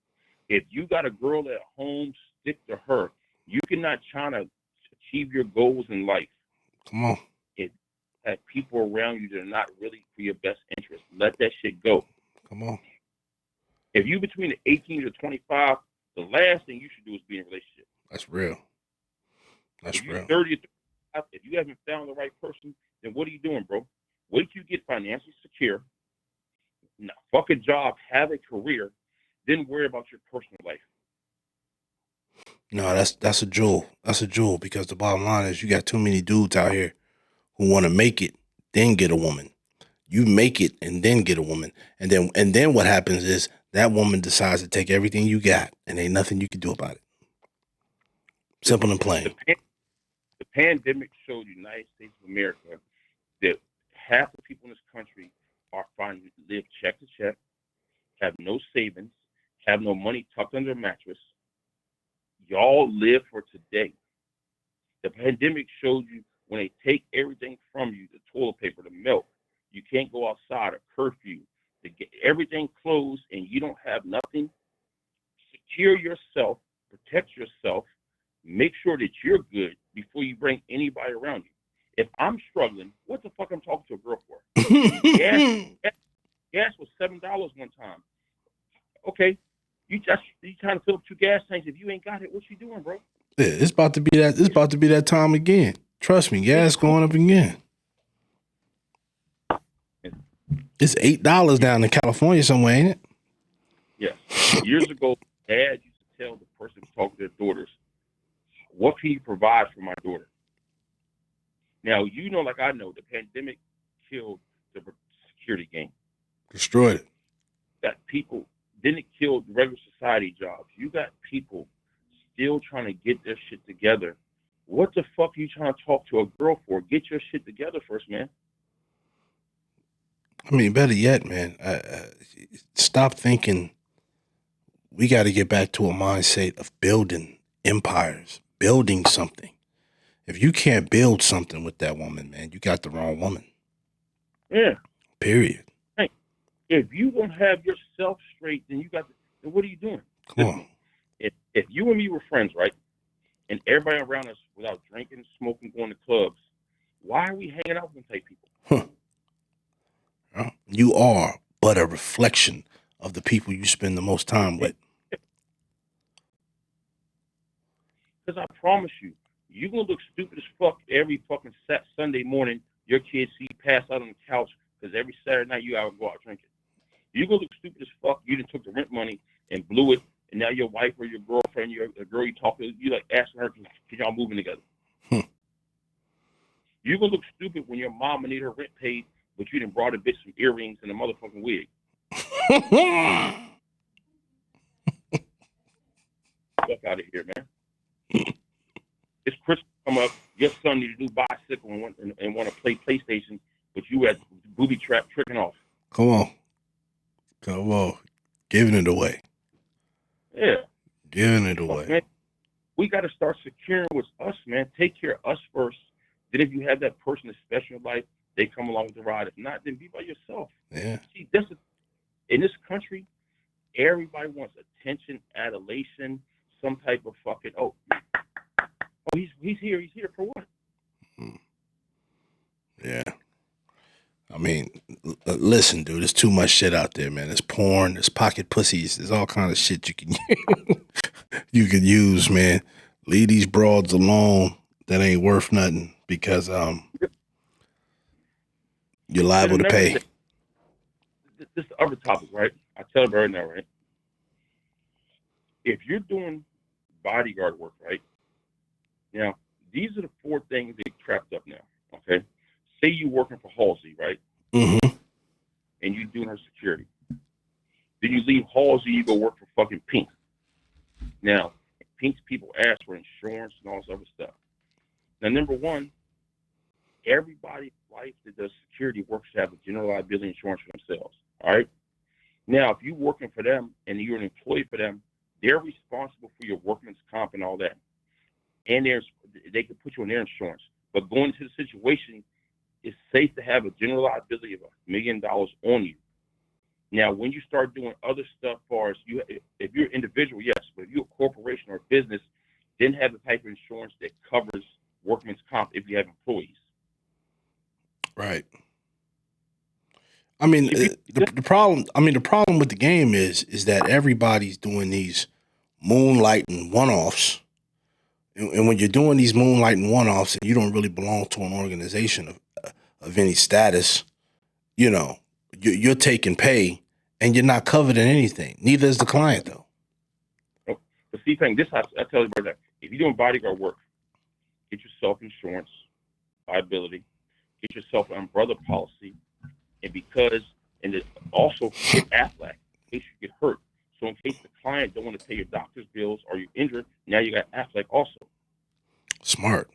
If you got a girl at home, stick to her. You cannot try to achieve your goals in life. Come on. Have people around you that are not really for your best interest. Let that shit go. Come on. If you between the 18 to 25, the last thing you should do is be in a relationship. That's real. That's real. 30 to 35, if you haven't found the right person, then what are you doing, bro? Wait till you get financially secure. Now, fuck a job, have a career, then worry about your personal life. No, that's a jewel. That's a jewel because the bottom line is you got too many dudes out here who want to make it, then get a woman. You make it and then get a woman. And then what happens is that woman decides to take everything you got and ain't nothing you can do about it. Simple and plain. The pandemic showed the United States of America that half the people in this country are finding to live check to check, have no savings, have no money tucked under a mattress. Y'all live for today. The pandemic showed you when they take everything from you, the toilet paper, the milk, you can't go outside, a curfew, to get everything closed and you don't have nothing. Secure yourself, protect yourself, make sure that you're good before you bring anybody around you. If I'm struggling, what the fuck I'm talking to a girl for? Gas was $7 one time. Okay, you trying to fill up 2 gas tanks. If you ain't got it, what you doing, bro? Yeah, it's about to be that. It's about to be that time again. Trust me, gas going up again. It's $8 down in California somewhere, ain't it? Yes. Years ago, dad used to tell the person talking to their daughters, "What can you provide for my daughter?" Now, you know, like I know, the pandemic killed the security game. Destroyed it. That people, then it killed regular society jobs. You got people still trying to get their shit together. What the fuck are you trying to talk to a girl for? Get your shit together first, man. I mean, better yet, man, stop thinking we got to get back to a mindset of building empires, building something. If you can't build something with that woman, man, you got the wrong woman. Yeah. Period. Hey, if you don't have yourself straight, then then what are you doing? Come on. If you and me were friends, right, and everybody around us without drinking, smoking, going to clubs, why are we hanging out with them type people? You are but a reflection of the people you spend the most time with. Because I promise you, you're going to look stupid as fuck every fucking Sunday morning. Your kids see you pass out on the couch because every Saturday night you out and go out drinking. You're going to look stupid as fuck. You just took the rent money and blew it, and now your wife or your girlfriend, a girl you talk to, you like asking her, can y'all moving together? You're going to look stupid when your mama need her rent paid, but you done brought a bitch some earrings and a motherfucking wig. Fuck out of here, man. It's Christmas come up. Your son need a new bicycle and want to play PlayStation, but you at booby trap tricking off. Come on. Giving it away. Yeah. Giving it away. Man, we got to start securing with us, man. Take care of us first. Then if you have that person that's special in life, they come along with the ride. If not, then be by yourself. Yeah. See, in this country, everybody wants attention, adulation, some type of fucking, he's here for what? Yeah. I mean, listen, dude, there's too much shit out there, man. There's porn, there's pocket pussies, there's all kind of shit you can you can use, man. Leave these broads alone that ain't worth nothing because you're liable to pay. This is the other topic, right? I tell her right now, right? If you're doing bodyguard work, right? Now, these are the 4 things that get trapped up now, okay? Say you're working for Halsey, right? Mm-hmm. And you're doing her security. Then you leave Halsey, you go work for fucking Pink. Now, Pink's people ask for insurance and all this other stuff. Now, number one, everybody's life that does security works to have a general liability insurance for themselves, all right? Now, if you're working for them and you're an employee for them, they're responsible for your workman's comp and all that. And they can put you on their insurance. But going into the situation, it's safe to have a general liability of $1 million on you. Now, when you start doing other stuff, as if you're an individual, yes, but if you're a corporation or a business, then have the type of insurance that covers workman's comp if you have employees. Right. I mean, the problem. I mean, the problem with the game is that everybody's doing these moonlighting one-offs, and when you're doing these moonlighting one-offs, and you don't really belong to an organization of any status, you're taking pay, and you're not covered in anything. Neither is the client, though. But see, I tell you about that. If you're doing bodyguard work, get yourself insurance, liability, get yourself an umbrella policy, and also get Aflac in case you get hurt. So in case the client don't want to pay your doctor's bills or you're injured, now you got Aflac also. Smart.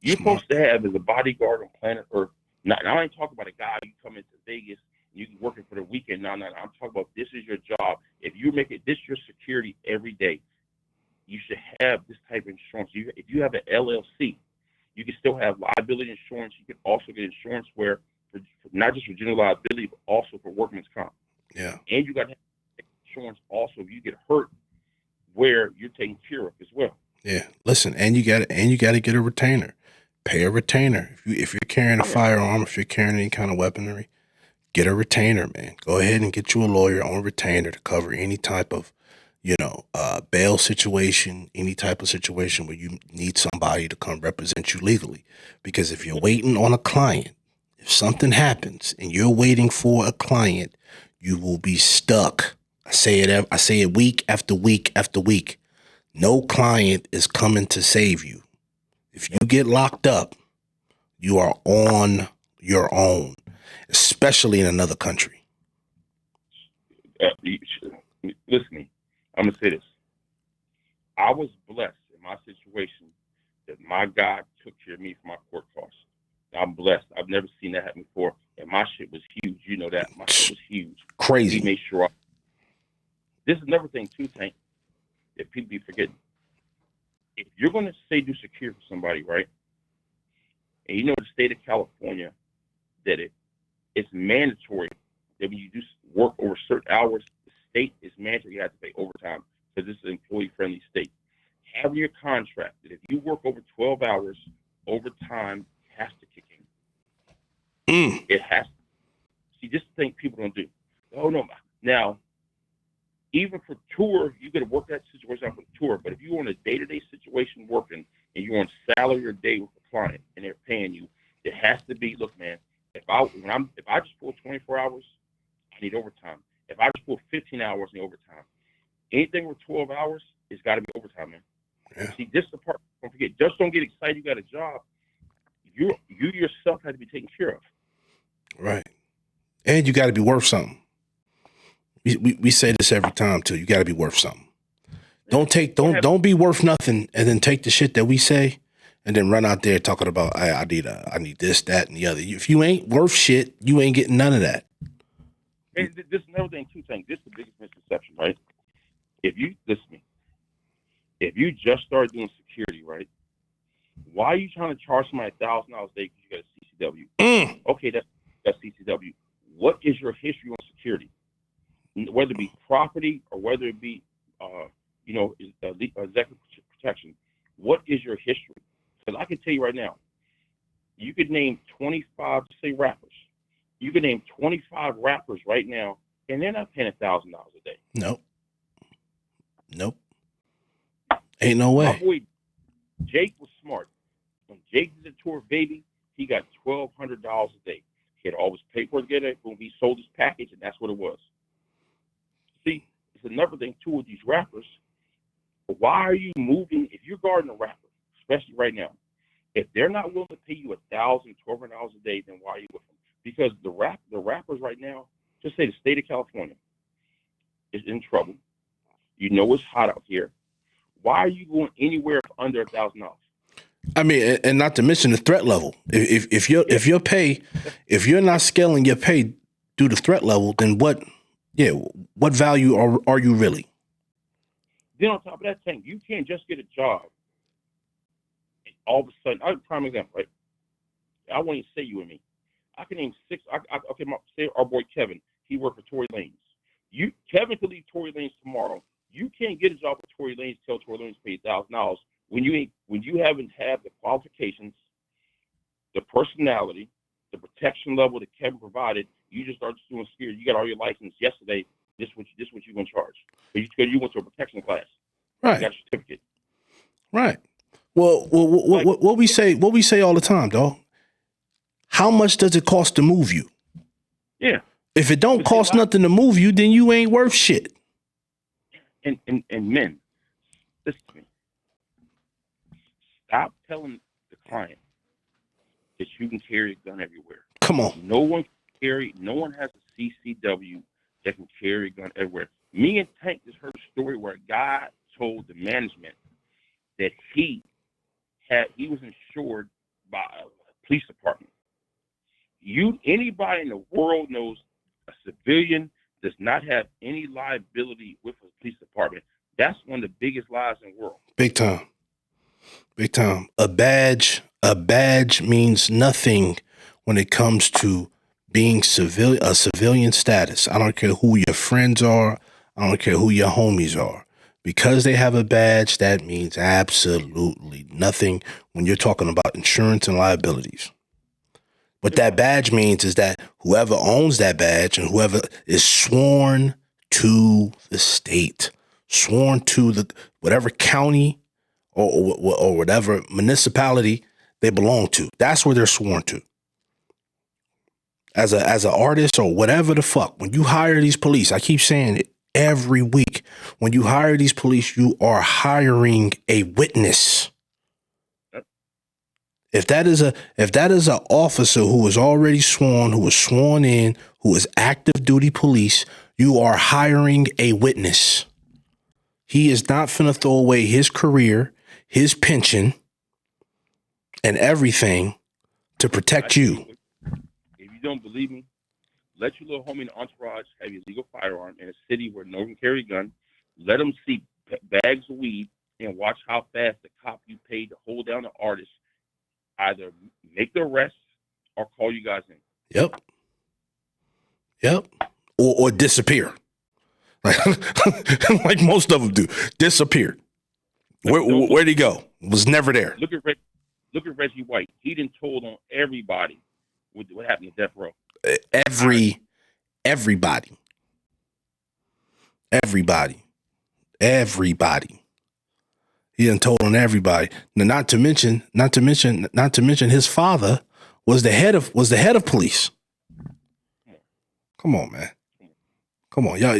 You're supposed to have as a bodyguard on planet Earth. Now, I ain't talking about a guy you come into Vegas and you working for the weekend. No. I'm talking about this is your job. If you make it this your security every day, you should have this type of insurance. If you have an LLC, you can still have liability insurance. You can also get insurance for not just for general liability, but also for workman's comp. Yeah. And you got to have insurance also if you get hurt where you're taken care of as well. Yeah. Listen, and you got to get a retainer. Pay a retainer. If you're carrying a firearm, if you're carrying any kind of weaponry, get a retainer, man. Go ahead and get you a lawyer on retainer to cover any type of, bail situation, any type of situation where you need somebody to come represent you legally. Because if you're waiting on a client, if something happens and you're waiting for a client, you will be stuck. I say it week after week after week. No client is coming to save you. If you get locked up, you are on your own, especially in another country. Listen, I'm going to say this. I was blessed in my situation that my God took care of me for my court costs. I'm blessed. I've never seen that happen before. And my shit was huge. You know that. My shit was huge. Crazy. He made sure. This is another thing, too, Tank, that people be forgetting. If you're going to say do security for somebody, right? And you know the state of California that it's mandatory that when you do work over certain hours, the state is mandatory you have to pay overtime because this is an employee-friendly state. Have in your contract that if you work over 12 hours, overtime has to kick in. It has to. See, this thing people don't do. Oh, no. Now, even for tour, you got to work that situation out for tour. But if you're on a day-to-day situation working and you're on salary or day with a client and they're paying you, it has to be, look, man, if I just pull 24 hours, I need overtime. If I just pull 15 hours, I need overtime. Anything over 12 hours, it's got to be overtime, man. Yeah. See, this is the part. Don't forget. Just don't get excited. You got a job. You yourself have to be taken care of. Right. And you got to be worth something. We say this every time too. You got to be worth something. Don't be worth nothing and then take the shit that we say and then run out there talking about I need this, that, and the other. If you ain't worth shit, you ain't getting none of that. And this is another thing too. Saying this is the biggest misconception, right? If you listen to me, if you just started doing security, right? Why are you trying to charge somebody $1,000 a day because you got a CCW? Okay, that's CCW. What is your history on security? Whether it be property or whether it be, executive protection. What is your history? Because I can tell you right now, you could name 25, say rappers. You could name 25 rappers right now, and they're not paying $1,000 a day. Nope. Ain't no way. My boy Jake was smart. When Jake did the tour, baby, he got $1,200 a day. He had all his paperwork together when he sold his package, and that's what it was. See, it's another thing too with these rappers. Why are you moving? If you're guarding a rapper, especially right now, if they're not willing to pay you $1,000, $1,200 a day, then why are you with them? Because the rappers right now, just say the state of California is in trouble. You know it's hot out here. Why are you going anywhere for under $1,000? I mean, and not to mention the threat level. If you're not scaling your pay due to threat level, then what value are you really? Then on top of that thing, you can't just get a job and all of a sudden, prime example, right? I won't even say you and me. I can name 6. Say our boy Kevin. He worked for Tory Lanez. Kevin could leave Tory Lanez tomorrow. You can't get a job with Tory Lanez till Tory Lanez pays $1,000 when you haven't had the qualifications, the personality, the protection level that Kevin provided. You just start doing security. You got all your license yesterday. This what you're gonna charge. Because you went to a protection class. Right. You got your certificate. Right. Well, what we say all the time, dog. How much does it cost to move you? Yeah. If it don't cost nothing to move you, then you ain't worth shit. And men, listen to me. Stop telling the client that you can carry a gun everywhere. Come on. No one has a CCW that can carry a gun everywhere. Me and Tank just heard a story where a guy told the management that he was insured by a police department. Anybody in the world knows a civilian does not have any liability with a police department. That's one of the biggest lies in the world. Big time. Big time. A badge means nothing when it comes to being a civilian status. I don't care who your friends are. I don't care who your homies are. Because they have a badge, that means absolutely nothing when you're talking about insurance and liabilities. What that badge means is that whoever owns that badge and whoever is sworn to the state, sworn to the whatever county or whatever municipality they belong to, that's where they're sworn to. As an artist or whatever the fuck, when you hire these police, I keep saying it every week. When you hire these police, you are hiring a witness. If that is an officer who is already sworn, who is sworn in, who is active duty police, you are hiring a witness. He is not finna throw away his career, his pension, and everything to protect you. If you don't believe me, let your little homie in the entourage have your legal firearm in a city where no one can carry a gun. Let them see bags of weed and watch how fast the cop you paid to hold down the artist either make the arrest or call you guys in. Yep. Or disappear. Like most of them do. Disappear. Where'd he go? Was never there. Look at Reggie White. He done told on everybody what happened to Death Row. Everybody. He done told on everybody. Now, not to mention his father was the head of police. Come on, man. Come on, y'all.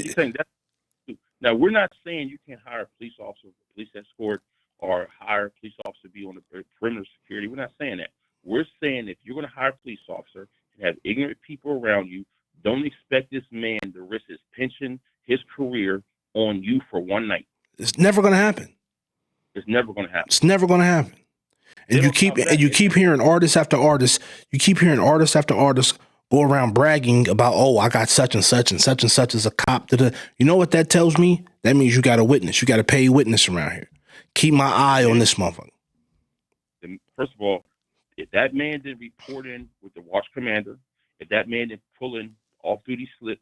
Now, we're not saying you can't hire a police officer, police escort, or hire a police officer to be on the perimeter security. We're not saying that. We're saying if you're going to hire a police officer and have ignorant people around you, don't expect this man to risk his pension, his career on you for one night. It's never going to happen. It's never going to happen. It's never going to happen. And you keep hearing artists after artists. You keep hearing artists after artists go around bragging about, oh, I got such and such as a cop. You know what that tells me? That means you got a witness. You got a paid witness around here. Keep my eye on this motherfucker. First of all, if that man didn't report in with the watch commander, if that man didn't pull in off-duty slip,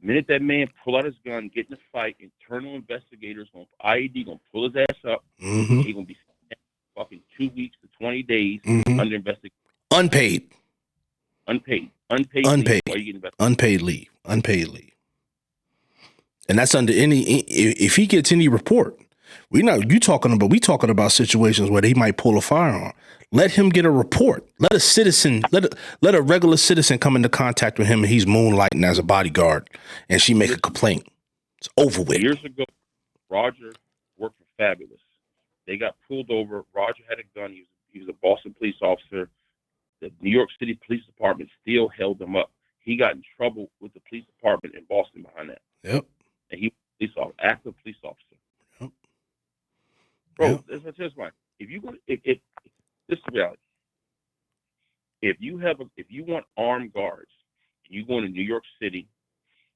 the minute that man pull out his gun, get in a fight, internal investigators IED gonna pull his ass up. Mm-hmm. He gonna be fucking 2 weeks to 20 days under investigation. Unpaid leave. And that's under if he gets any report. We talking about situations where he might pull a firearm. Let him get a report. Let a citizen, let a regular citizen come into contact with him and he's moonlighting as a bodyguard and she make a complaint. It's over with. Years ago, Roger worked for Fabulous. They got pulled over. Roger had a gun. He was a Boston police officer. The New York City Police Department still held him up. He got in trouble with the police department in Boston behind that. Yep. And he was an active police officer. Yep. Bro, that's just fine. If this is the reality. If you want armed guards and you go into New York City,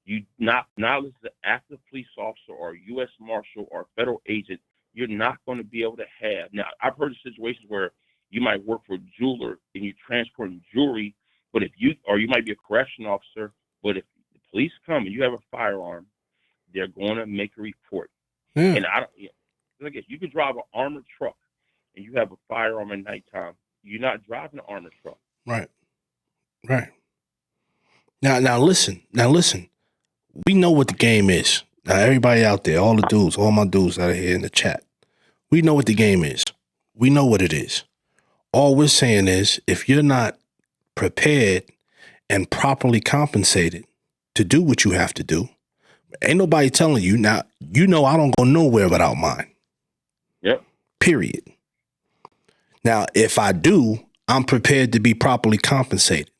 you not as an active police officer or a U.S. Marshal or a federal agent, you're not going to be able to have. Now, I've heard of situations where you might work for a jeweler and you're transporting jewelry, but you might be a correction officer, but if the police come and you have a firearm, they're going to make a report. Yeah. And I guess you can drive an armored truck and you have a firearm at nighttime. You're not driving an armored truck. Right. Now listen. We know what the game is. Now, everybody out there, all my dudes that are here in the chat, we know what the game is. We know what it is. All we're saying is if you're not prepared and properly compensated to do what you have to do, ain't nobody telling you. Now, I don't go nowhere without mine. Yep. Period. Now, if I do, I'm prepared to be properly compensated.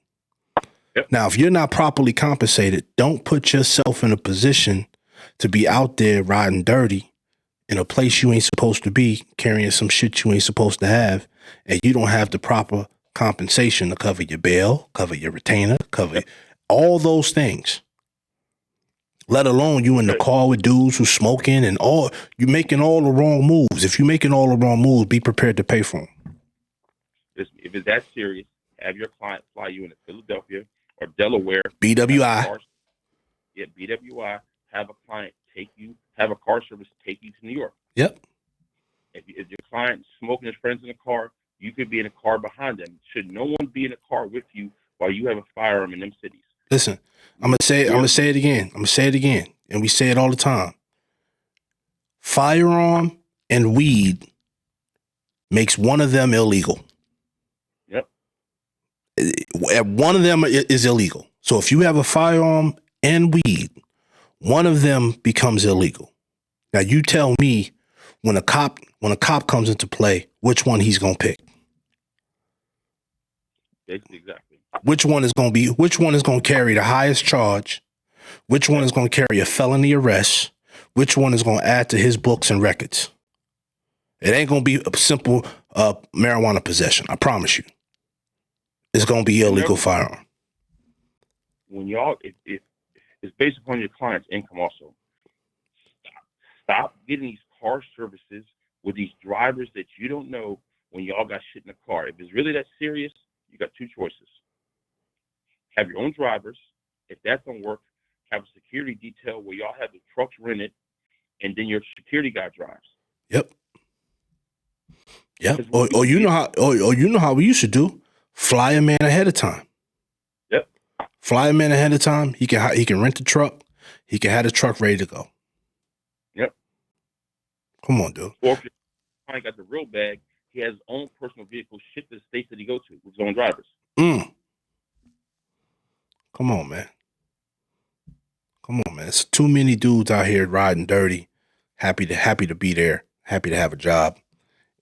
Yep. Now, if you're not properly compensated, don't put yourself in a position to be out there riding dirty in a place you ain't supposed to be, carrying some shit you ain't supposed to have, and you don't have the proper compensation to cover your bail, cover your retainer, cover all those things. Let alone you in the car with dudes who smoking and you making all the wrong moves. If you're making all the wrong moves, be prepared to pay for them. If it's that serious, have your client fly you into Philadelphia or Delaware. BWI. BWI. Have a client have a car service take you to New York. Yep. If your client's smoking his friends in the car, you could be in a car behind them. Should no one be in a car with you while you have a firearm in them cities? Listen, I'm gonna say it again. And we say it all the time. Firearm and weed makes one of them illegal. Yep. One of them is illegal. So if you have a firearm and weed, one of them becomes illegal. Now you tell me when a cop comes into play, which one he's gonna pick. Exactly. Which one is going to carry the highest charge? Which one is going to carry a felony arrest? which one is going to add to his books and records. It ain't going to be a simple marijuana possession. I promise you. It's going to be illegal firearm. When y'all, it's based upon your client's income also. Stop getting these car services with these drivers that you don't know when y'all got shit in the car. If it's really that serious, you got two choices. Have your own drivers. If that don't work, have a security detail where y'all have the trucks rented, and then your security guy drives. Yep. Yep. Or you know how we used to do. Fly a man ahead of time. Yep. Fly a man ahead of time. He can rent the truck. He can have the truck ready to go. Yep. Come on, dude. Or if your client got the real bag, he has his own personal vehicle shipped to the states that he go to with his own drivers. Come on, man. Come on, man. It's too many dudes out here riding dirty, happy to be there, happy to have a job,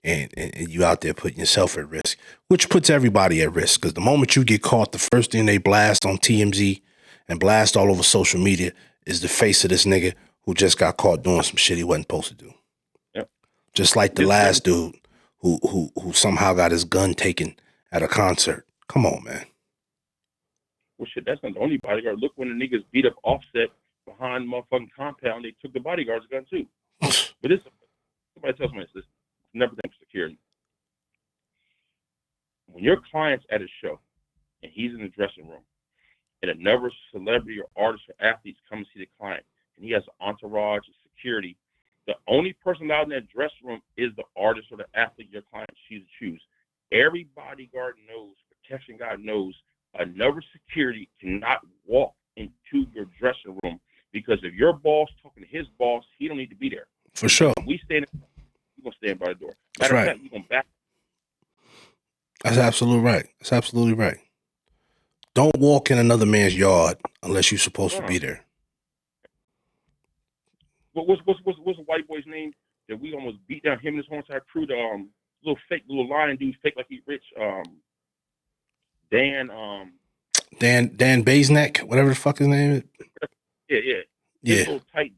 and you out there putting yourself at risk, which puts everybody at risk. Because the moment you get caught, the first thing they blast on TMZ and blast all over social media is the face of this nigga who just got caught doing some shit he wasn't supposed to do. Yep. Just like the last dude who somehow got his gun taken at a concert. Come on, man. Well, shit, that's not the only bodyguard. Look, when the niggas beat up Offset behind the motherfucking compound, they took the bodyguard's gun too. But this, somebody tells me this, never think security. When your client's at a show and he's in the dressing room, and another celebrity or artist or athletes come to see the client, and he has an entourage of security, the only person out in that dressing room is the artist or the athlete your client choose. Every bodyguard knows, protection guy knows, another security cannot walk into your dressing room, because if your boss talking to his boss, he don't need to be there. For sure. We stand, you're gonna stand by the door. That's right. You're gonna back. That's absolutely right. That's absolutely right. Don't walk in another man's yard unless you're supposed to be there. What's the white boy's name that we almost beat down, him and his whole entire crew? The little lion dude, fake like he rich. Dan Baznek, whatever the fuck his name is. Yeah. His little tight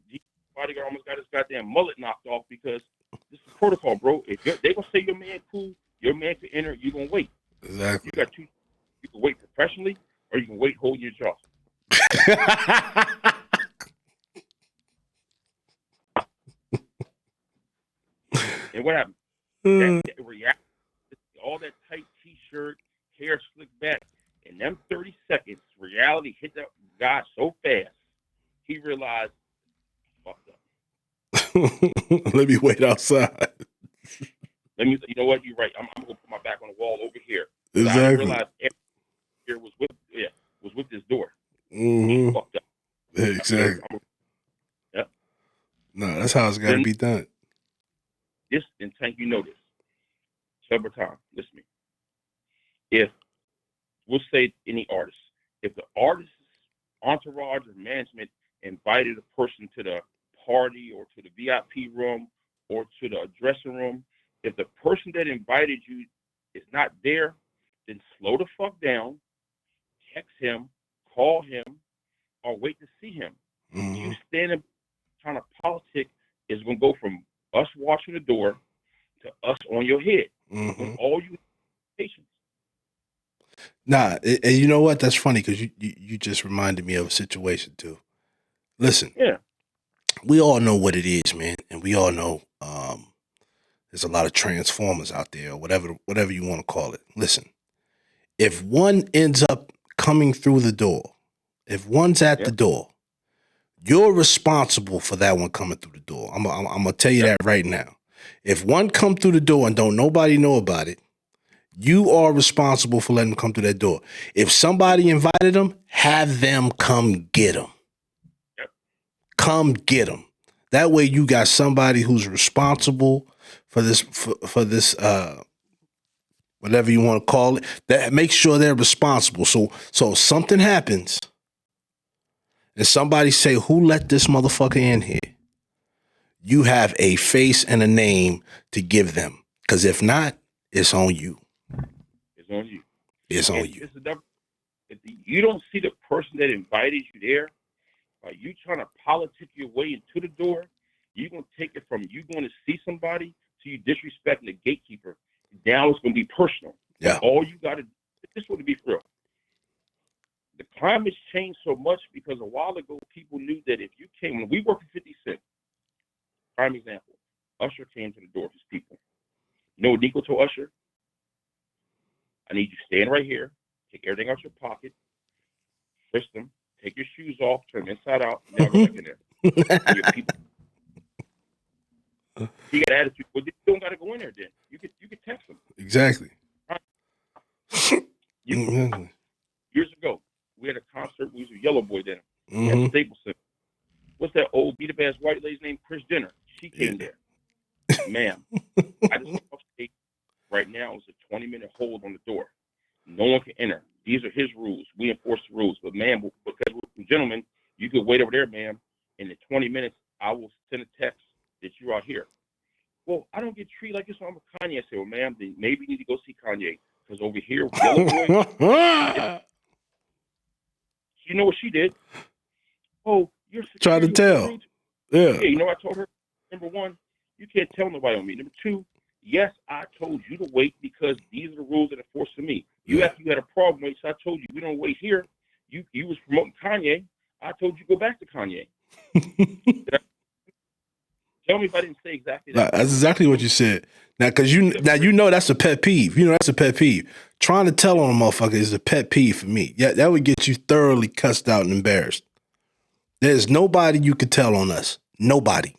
bodyguard almost got his goddamn mullet knocked off because this is protocol, bro. If they gonna say your man cool, your man can enter, you gonna wait. Exactly. You got two. You can wait professionally, or you can wait holding your jaw. And what happened? That reaction, all that tight T-shirt, hair slicked back, in them 30 seconds, reality hit that guy so fast, he realized, fucked up. Let me wait outside. You know what? You're right. I'm gonna put my back on the wall over here. Exactly. I realized here was with this door. Mm-hmm. Fucked up. Exactly. Yeah. No, that's how it's got to be done. This, and Tank, you know this. Several times. Listen to me. If, we'll say any artist, if the artist's entourage or management invited a person to the party or to the VIP room or to the dressing room, if the person that invited you is not there, then slow the fuck down, text him, call him, or wait to see him. Mm-hmm. You standing trying to politic is going to go from us watching the door to us on your head. Mm-hmm. All you patience. Nah, and you know what? That's funny because you just reminded me of a situation too. Listen, we all know what it is, man, and we all know there's a lot of transformers out there, or whatever you want to call it. Listen, if one ends up coming through the door, if one's at the door, you're responsible for that one coming through the door. I'm gonna tell you that right now. If one come through the door and don't nobody know about it, you are responsible for letting them come through that door. If somebody invited them, have them come get them. Yep. Come get them. That way you got somebody who's responsible for this, for this, whatever you want to call it, that makes sure they're responsible. So if something happens and somebody say, who let this motherfucker in here? You have a face and a name to give them. Because if not, it's on you. It's on you. It's on you. If you don't see the person that invited you there, are you trying to politic your way into the door? You're going to take it from you going to see somebody to you disrespecting the gatekeeper. Now it's going to be personal. Yeah. All you got to do, this would be for real. The climate's changed so much because a while ago, people knew that if you came, when we worked for 50 Cent, prime example, Usher came to the door of his people. You know what Nico told Usher? I need you stand right here, take everything out your pocket, frisk them, take your shoes off, turn them inside out, now go back in there. Your people. He got attitude. Well, you don't got to go in there then. You could text them. Exactly. Years ago, we had a concert. We was a Yellow Boy then. Mm-hmm. At Staples Center. What's that old beat-up-ass white lady's name? Chris Jenner. She came there. Ma'am, I just off stage. Right now, it's a 20-minute hold on the door. No one can enter. These are his rules. We enforce the rules. But, ma'am, because we're gentlemen, you could wait over there, ma'am. In the 20 minutes, I will send a text that you're out here. Well, I don't get treated like this. I'm a Kanye. I say, well, ma'am, then maybe you need to go see Kanye. Because over here, Yellow Boy, you know what she did? Oh, you're trying to tell. Yeah, you know what I told her? Number one, you can't tell nobody on me. Number two, yes, I told you to wait because these are the rules that are enforced to me. You after you had a problem, wait, so I told you we don't wait here. You was promoting Kanye. I told you go back to Kanye. Tell me if I didn't say exactly that. That's exactly what you said. Now, because you know that's a pet peeve. You know that's a pet peeve. Trying to tell on a motherfucker is a pet peeve for me. Yeah, that would get you thoroughly cussed out and embarrassed. There's nobody you could tell on us. Nobody.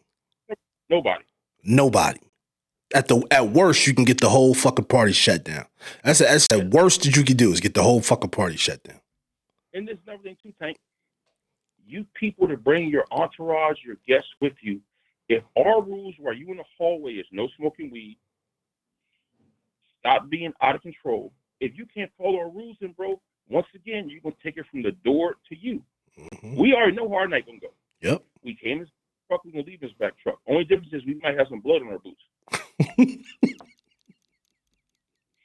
At worst, you can get the whole fucking party shut down. That's the worst that you could do is get the whole fucking party shut down. And there's another thing too, Tank. You people to bring your entourage, your guests with you. If our rules while you in the hallway is no smoking weed, stop being out of control. If you can't follow our rules, then bro, once again, you're gonna take it from the door to you. Mm-hmm. We already know how our night gonna go. Yep. We came in this truck, we're gonna leave this back truck. Only difference is we might have some blood on our boots.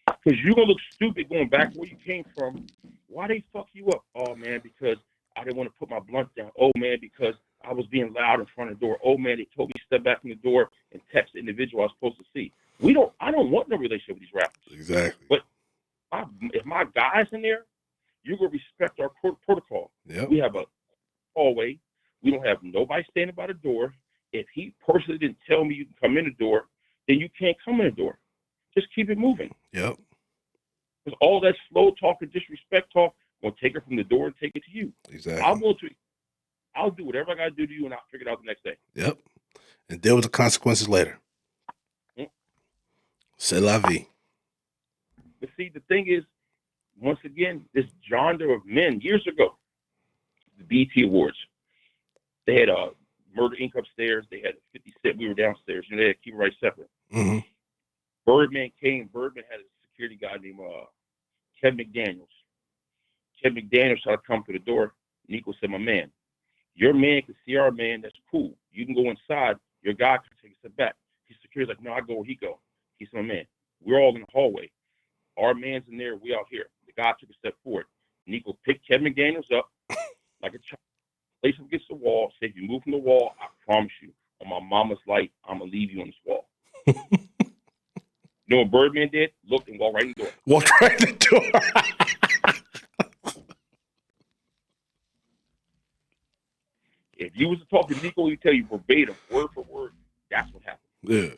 Because you're gonna look stupid going back where you came from. Why they fuck you up? Oh man, because I didn't want to put my blunt down. Oh man, because I was being loud in front of the door. Oh man, they told me to step back from the door and text the individual I was supposed to see. I don't want no relationship with these rappers. Exactly. But if my guy's in there, you're gonna respect our protocol. Yep. We have a hallway. We don't have nobody standing by the door. If he personally didn't tell me you can come in the door, then you can't come in the door. Just keep it moving. Yep. Because all that slow talk and disrespect talk will take it from the door and take it to you. Exactly. I'll do whatever I got to do to you, and I'll figure it out the next day. Yep. And deal with the consequences later. C'est la vie. But see, the thing is, once again, this genre of men, years ago, the BET Awards, they had a Murder Inc. upstairs. They had 50 Cent. We were downstairs. They had to keep it right separate. Mm-hmm. Birdman came. Birdman had a security guy named Kevin McDaniels. Kevin McDaniels tried to come to the door. Nico said, my man, your man can see our man. That's cool. You can go inside. Your guy can take a step back. His security's like, no, I go where he go. He said, my man, we're all in the hallway. Our man's in there. We out here. The guy took a step forward. Nico picked Kevin McDaniels up like a child, placed him against the wall, said, if you move from the wall, I promise you, on my mama's life, I'm going to leave you on this wall. You know what Birdman did? Looked and walked right in the door. Walked right in the door. If you was to talk to Nico, he'd tell you verbatim, word for word, that's what happened. Yeah.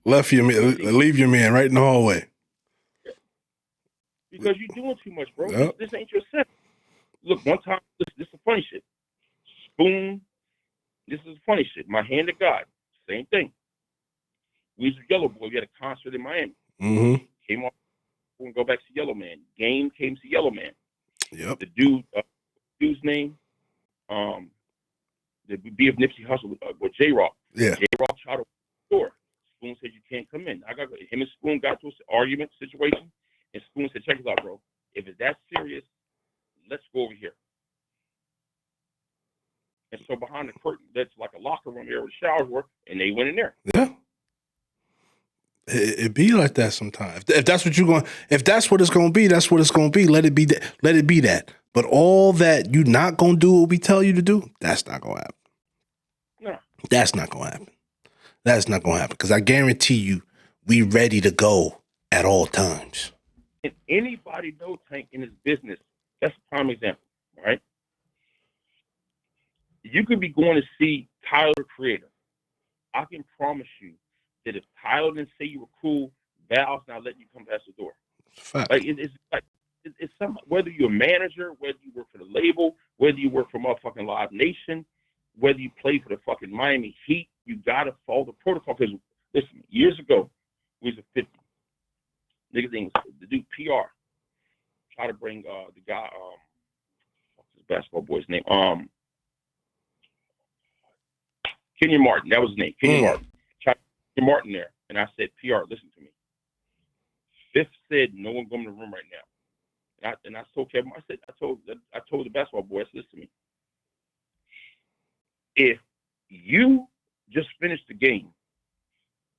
Leave your man right in the hallway. Because you're doing too much, bro. Yep. This ain't your set. Look, one time, this is funny shit. Spoon, this is funny shit. My Hand of God, same thing. We was a Yellow Boy. We had a concert in Miami. Mm-hmm. Came off, we're going to go back to Yellow Man. Game came to Yellow Man. Yep. The dude's name, the B of Nipsey Hussle with J-Rock. Yeah. J-Rock shot a door. Spoon said, you can't come in. Him and Spoon got to an argument situation, and Spoon said, check this out, bro. If it's that serious, let's go over here. And so behind the curtain, that's like a locker room area where the showers were, and they went in there. Yeah. It be like that sometimes. If that's what you're going, if that's what it's going to be, that's what it's going to be. Let it be that. Let it be that. But all that you not going to do what we tell you to do, that's not going to happen. No. That's not going to happen. That's not going to happen because I guarantee you we ready to go at all times. And anybody know Tank in his business, that's a prime example, right? You could be going to see Tyler, the creator. I can promise you that if Tyler didn't say you were cool, Val's not letting you come past the door. Fact. Like it's some, whether you're a manager, whether you work for the label, whether you work for motherfucking Live Nation, whether you play for the fucking Miami Heat, you gotta follow the protocol. Because listen, years ago, we was a 50. Niggas things to do PR. Try to bring the guy, what's his basketball boy's name? Kenyon Martin. That was his name. Kenyon Martin. Tried Kenyon Martin there, and I said, PR, listen to me. Fifth said no one go in the room right now. And I told Kevin, I told the basketball boy, I said, listen to me. If you just finished the game,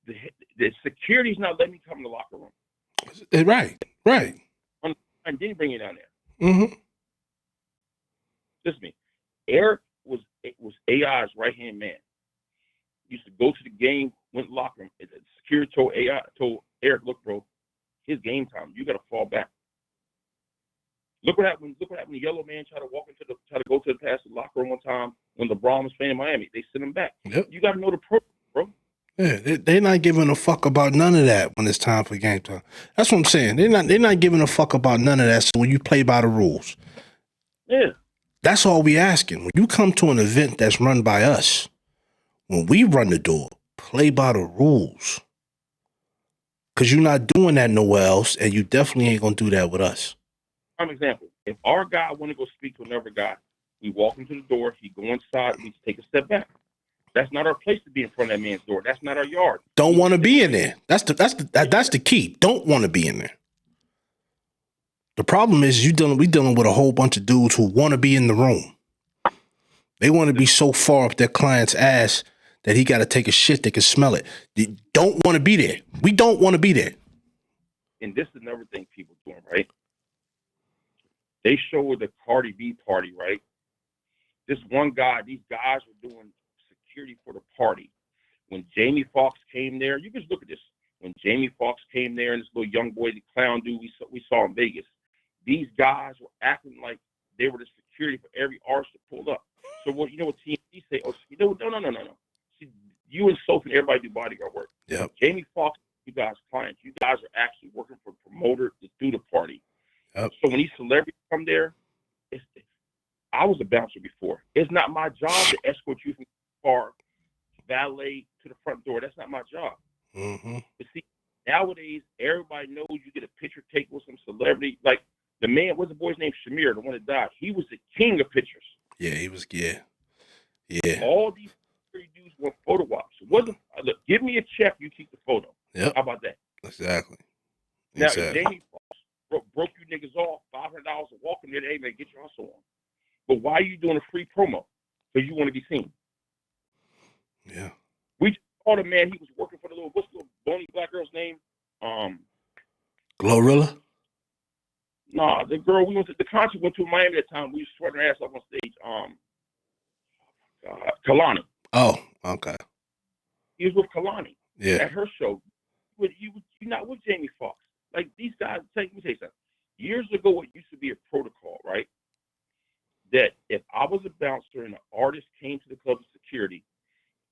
the security's not letting me come in the locker room. Right. And didn't bring you down there. Mm-hmm. Listen to me. Eric was AI's right-hand man. Used to go to the game, went to the locker room. The security told Eric, look, bro, his game time. You got to fall back. Look what happened. Look what happened. The yellow man tried to go to the past the locker room one time when LeBron was playing in Miami. They sent him back. Yep. You got to know the program, bro. Yeah, they're not giving a fuck about none of that when it's time for game time. That's what I'm saying. They're not giving a fuck about none of that. So when you play by the rules, yeah, that's all we asking. When you come to an event that's run by us, when we run the door, play by the rules. Because you're not doing that nowhere else, and you definitely ain't going to do that with us. Prime example, if our guy want to go speak to another guy, we walk him to the door, he go inside, we take a step back. That's not our place to be in front of that man's door. That's not our yard. Don't want to be in there. That's the key. Don't want to be in there. The problem is we dealing with a whole bunch of dudes who want to be in the room. They want to be so far up their client's ass that he got to take a shit that can smell it. They don't want to be there. We don't want to be there. And this is another thing people doing, right? They showed the Cardi B party, right? This one guy, these guys were doing security for the party. When Jamie Foxx came there, you can just look at this. When Jamie Foxx came there and this little young boy, the clown dude we saw in Vegas, these guys were acting like they were the security for every artist to pull up. So what you know what TMZ say? Oh, no. See, you insulting everybody do bodyguard work. Yeah. Jamie Foxx, you guys clients, you guys are actually working for the promoter to do the party. Yep. So when these celebrities come there, I was a bouncer before. It's not my job to escort you from the car, valet to the front door. That's not my job. Mm-hmm. But see, nowadays everybody knows you get a picture taken with some celebrity. Like the man, what's the boy's name? Shamir, the one that died. He was the king of pictures. Yeah, he was. Yeah. All these dudes want photo ops. Look, give me a check, you keep the photo. Yep. How about that? Exactly. Now, if Jamie Foxx broke you niggas off $500 a walk in there, hey man, get your hustle on. But why are you doing a free promo? Because you want to be seen. Yeah. We just saw the man, he was working for what's the little bony black girl's name? Glorilla? Nah, the girl, the concert went to Miami at the time. We was sweating her ass up on stage. Kalani. Oh, okay. He was with Kalani. Yeah. At her show. You're not with Jamie Foxx. Like these guys, let me tell you something. Years ago, it used to be a protocol, right? That if I was a bouncer and an artist came to the club with security,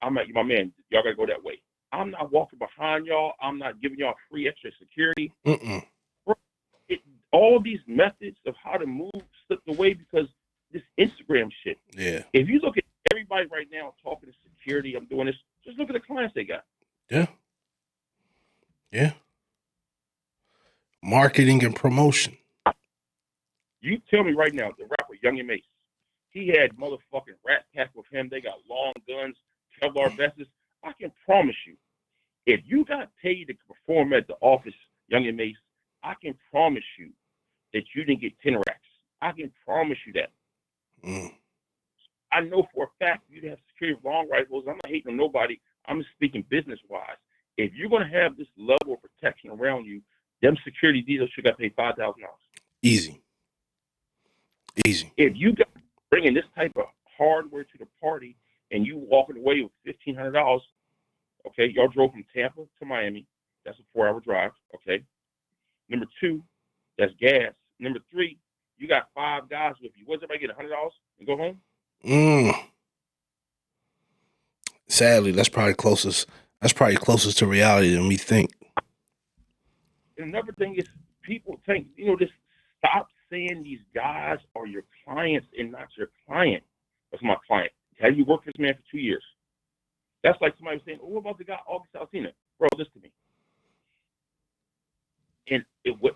I'm like, my man, y'all gotta go that way. I'm not walking behind y'all. I'm not giving y'all free extra security. All these methods of how to move slipped away because this Instagram shit. Yeah. If you look at everybody right now talking to security, I'm doing this. Just look at the clients they got. Yeah. Yeah. Marketing and promotion. You tell me right now, the rapper Young and Mace, he had motherfucking rat pack with him. They got long guns, Kevlar vests. I can promise you, if you got paid to perform at the office, Young and Mace, I can promise you that you didn't get 10 racks. I can promise you that. I know for a fact you'd have security with long rifles. I'm not hating on nobody. I'm just speaking business-wise. If you're going to have this level of protection around you, them security details should got paid $5,000. Easy. If you got bringing this type of hardware to the party and you walking away with $1,500, Okay, y'all drove from Tampa to Miami. That's a 4-hour drive. Okay. Number 2, that's gas. Number 3, you got 5 guys with you. What's everybody get $100 and go home? Sadly, that's probably closest. That's probably closest to reality than we think. And another thing is, people think, just stop saying these guys are your clients and not your client. That's my client. Have you worked for this man for 2 years? That's like somebody saying, "Oh, what about the guy August Alsina?" Bro, listen to me. And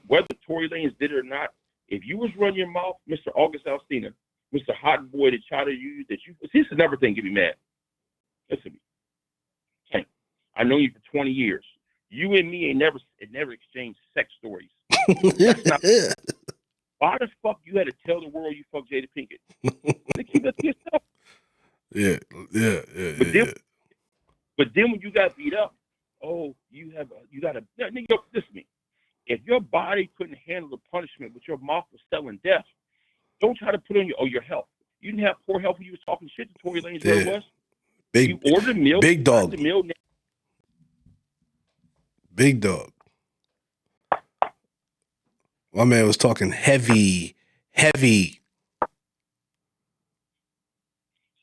whether Tory Lanez did it or not, if you was running your mouth, Mr. August Alsina, Mr. Hot Boy, that try to use that you, this is another thing get me mad. Listen to me. Tank, I know you for 20 years. You and me ain't never exchanged sex stories. That's not. Why the fuck you had to tell the world you fucked Jada Pinkett? To keep it to yourself. Yeah. But then when you got beat up, you got to. Nigga, listen to me. If your body couldn't handle the punishment, but your mouth was selling death, don't try to put on your health. You didn't have poor health when you was talking shit to Tory Lanez. Where it was. You ordered a meal. Big dog. The meal. Big dog. My man was talking heavy. That's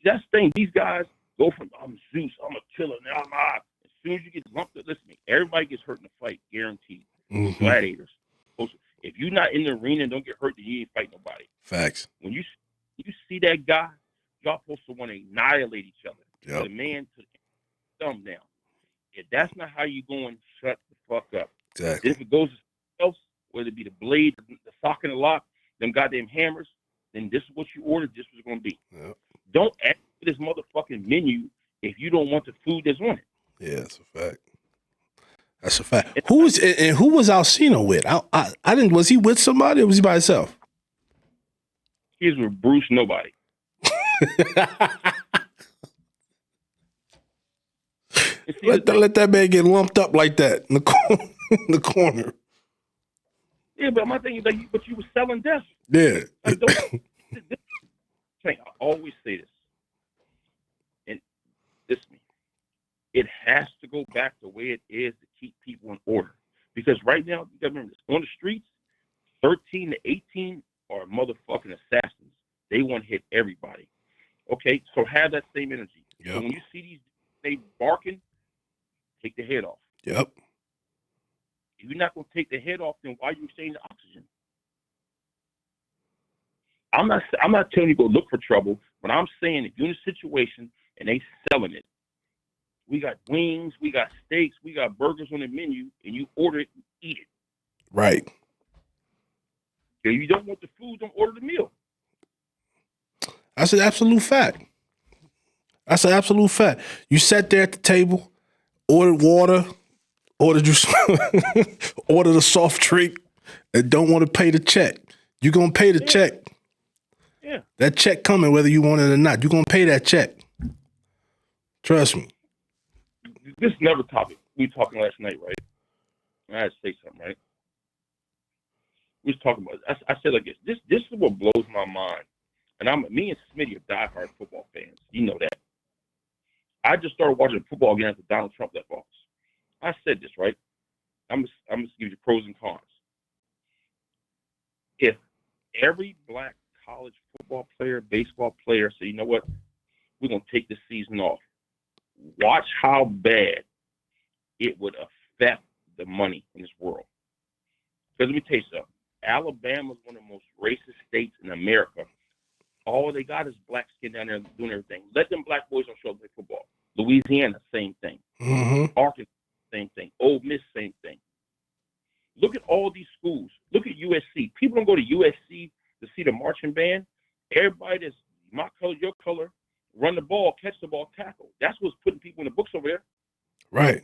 the thing. These guys go from, I'm Zeus, I'm a killer, now I'm out. As soon as you get lumped up, listen to me, everybody gets hurt in a fight, guaranteed. Gladiators. If you're not in the arena and don't get hurt, then you ain't fight nobody. Facts. When you see that guy, y'all supposed to want to annihilate each other. Yep. The man to the thumb down. If that's not how you going, shut the fuck up. Exactly. If it goes to else, whether it be the blade, the sock and the lock, them goddamn hammers, then this is what you ordered, this was going to be. Yep. Don't ask for this motherfucking menu if you don't want the food that's on it. Yeah, that's a fact. That's a fact. Who was Alcino with? I didn't. Was he with somebody or was he by himself? He was with Bruce Nobody. Let that man get lumped up like that in the corner. Yeah, but my thing is like, but you were selling death. Yeah. Like, I always say this, and listen, it has to go back the way it is to keep people in order. Because right now, you got to remember this: on the streets, 13 to 18 are motherfucking assassins. They want to hit everybody. Okay, so have that same energy. Yep. So when you see these, they barking, take the head off. Yep. If you're not going to take the head off, then why are you saying the oxygen? I'm not telling you to go look for trouble, but I'm saying if you're in a situation and they selling it, we got wings, we got steaks, we got burgers on the menu, and you order it and eat it. Right. If you don't want the food, don't order the meal. That's an absolute fact. That's an absolute fact. You sat there at the table, ordered water, ordered a soft drink, and don't want to pay the check. You're going to pay the check. Yeah. That check coming whether you want it or not. You're going to pay that check. Trust me. This is another topic. We were talking last night, right? I had to say something, right? We was talking about it. I said like this. This is what blows my mind. And me and Smitty are diehard football fans. You know that. I just started watching football again after Donald Trump left office. I said this, right? I'm going to give you pros and cons. If every black college football player, baseball player say, you know what, we're going to take this season off, watch how bad it would affect the money in this world. Because let me tell you something. Alabama is one of the most racist states in America. All they got is black skin down there doing everything. Let them black boys don't show up to play football. Louisiana, same thing. Mm-hmm. Arkansas, same thing. Ole Miss, same thing. Look at all these schools. Look at USC. People don't go to USC to see the marching band. Everybody that's my color, your color, run the ball, catch the ball, tackle. That's what's putting people in the books over there. Right.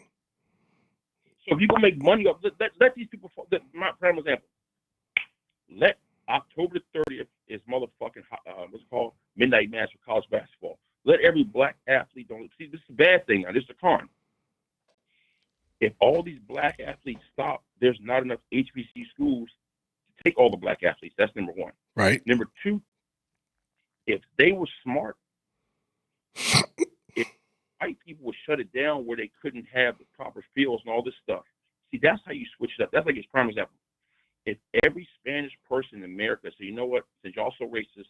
So if you're going to make money off, let these people, my prime example, let October the 30th is motherfucking, what's it called? Midnight Mass for college basketball. Let every black athlete see, this is a bad thing now. This is a con. If all these black athletes stop, there's not enough HBC schools to take all the black athletes. That's number one. Right. Number two, if they were smart, if white people would shut it down where they couldn't have the proper fields and all this stuff. See, that's how you switch it up. That's like his prime example. If every Spanish person in America said, you know what, since y'all so racist,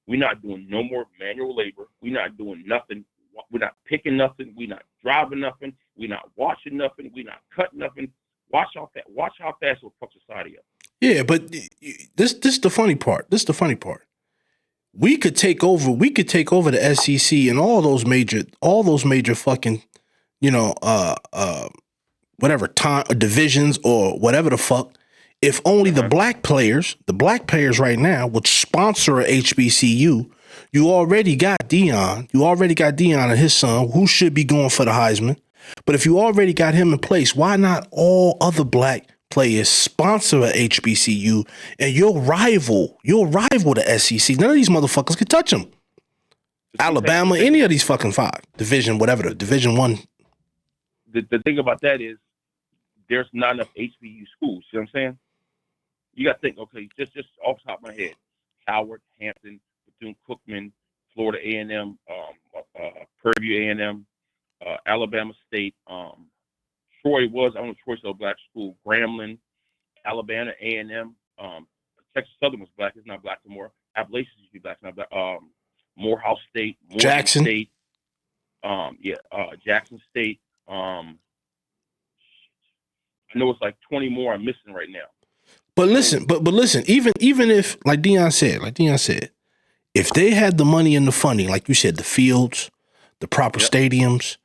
we're not doing no more manual labor. We're not doing nothing. We're not picking nothing. We're not driving nothing. We're not washing nothing. We're not cutting nothing. Watch how fast we'll fuck society up. Yeah, but this is the funny part. This is the funny part. We could take over the SEC and all those major fucking, whatever time divisions or whatever the fuck. If only the black players right now would sponsor a HBCU, you already got Dion. You already got Dion and his son, who should be going for the Heisman. But if you already got him in place, why not all other black players sponsor a HBCU and you'll rival the SEC? None of these motherfuckers can touch them. Alabama, any of these fucking five division, whatever the Division One. The thing about that is there's not enough HBCU schools. You know what I'm saying? You got to think, okay, just off the top of my head, Howard, Hampton, Bethune-Cookman, Florida A&M, Purdue A&M, Alabama State, Troy Troy's still a black school, Grambling, Alabama A&M, Texas Southern was black, it's not black anymore. Appalachian used to be black, it's not black. Morehouse State, Morgan Jackson State, Jackson State. I know it's like 20 more I'm missing right now. But listen, even if, like Dion said, if they had the money and the funding, like you said, the fields, the proper stadiums,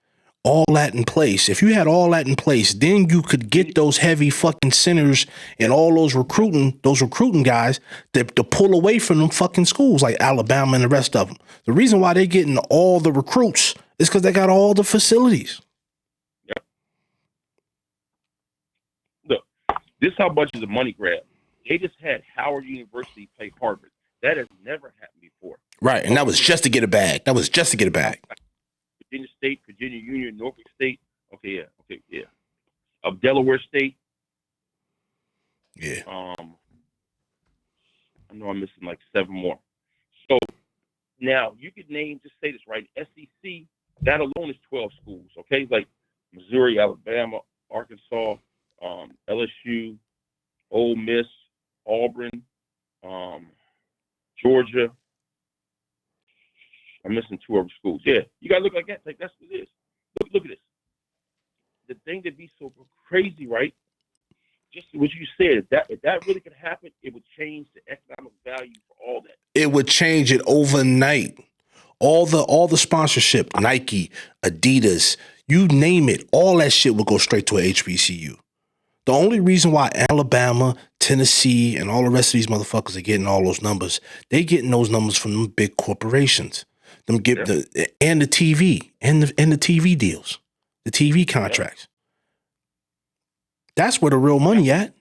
all that in place, if you had all that in place, then you could get those heavy fucking centers and all those recruiting guys to pull away from them fucking schools like Alabama and the rest of them. The reason why they're getting all the recruits is because they got all the facilities. Yep. Look, this is how much is a money grab. They just had Howard University play Harvard. That has never happened before. Right, and that was just to get a bag. Virginia State, Virginia Union, Norfolk State. Okay, yeah. Of Delaware State. Yeah. I know I'm missing like 7 more. So now you could name, just say this right, SEC, that alone is 12 schools, okay? Like Missouri, Alabama, Arkansas, LSU, Ole Miss, Auburn, Georgia. I'm missing 2 other schools. Yeah, you gotta look like that. Like that's what it is. Look at this. The thing that be so crazy, right? Just what you said. If that really could happen, it would change the economic value for all that. It would change it overnight. All the sponsorship, Nike, Adidas, you name it, all that shit would go straight to a HBCU. The only reason why Alabama, Tennessee, and all the rest of these motherfuckers are getting all those numbers, they getting those numbers from them big corporations. Them get the TV and the TV deals, the TV contracts. That's where the real money at.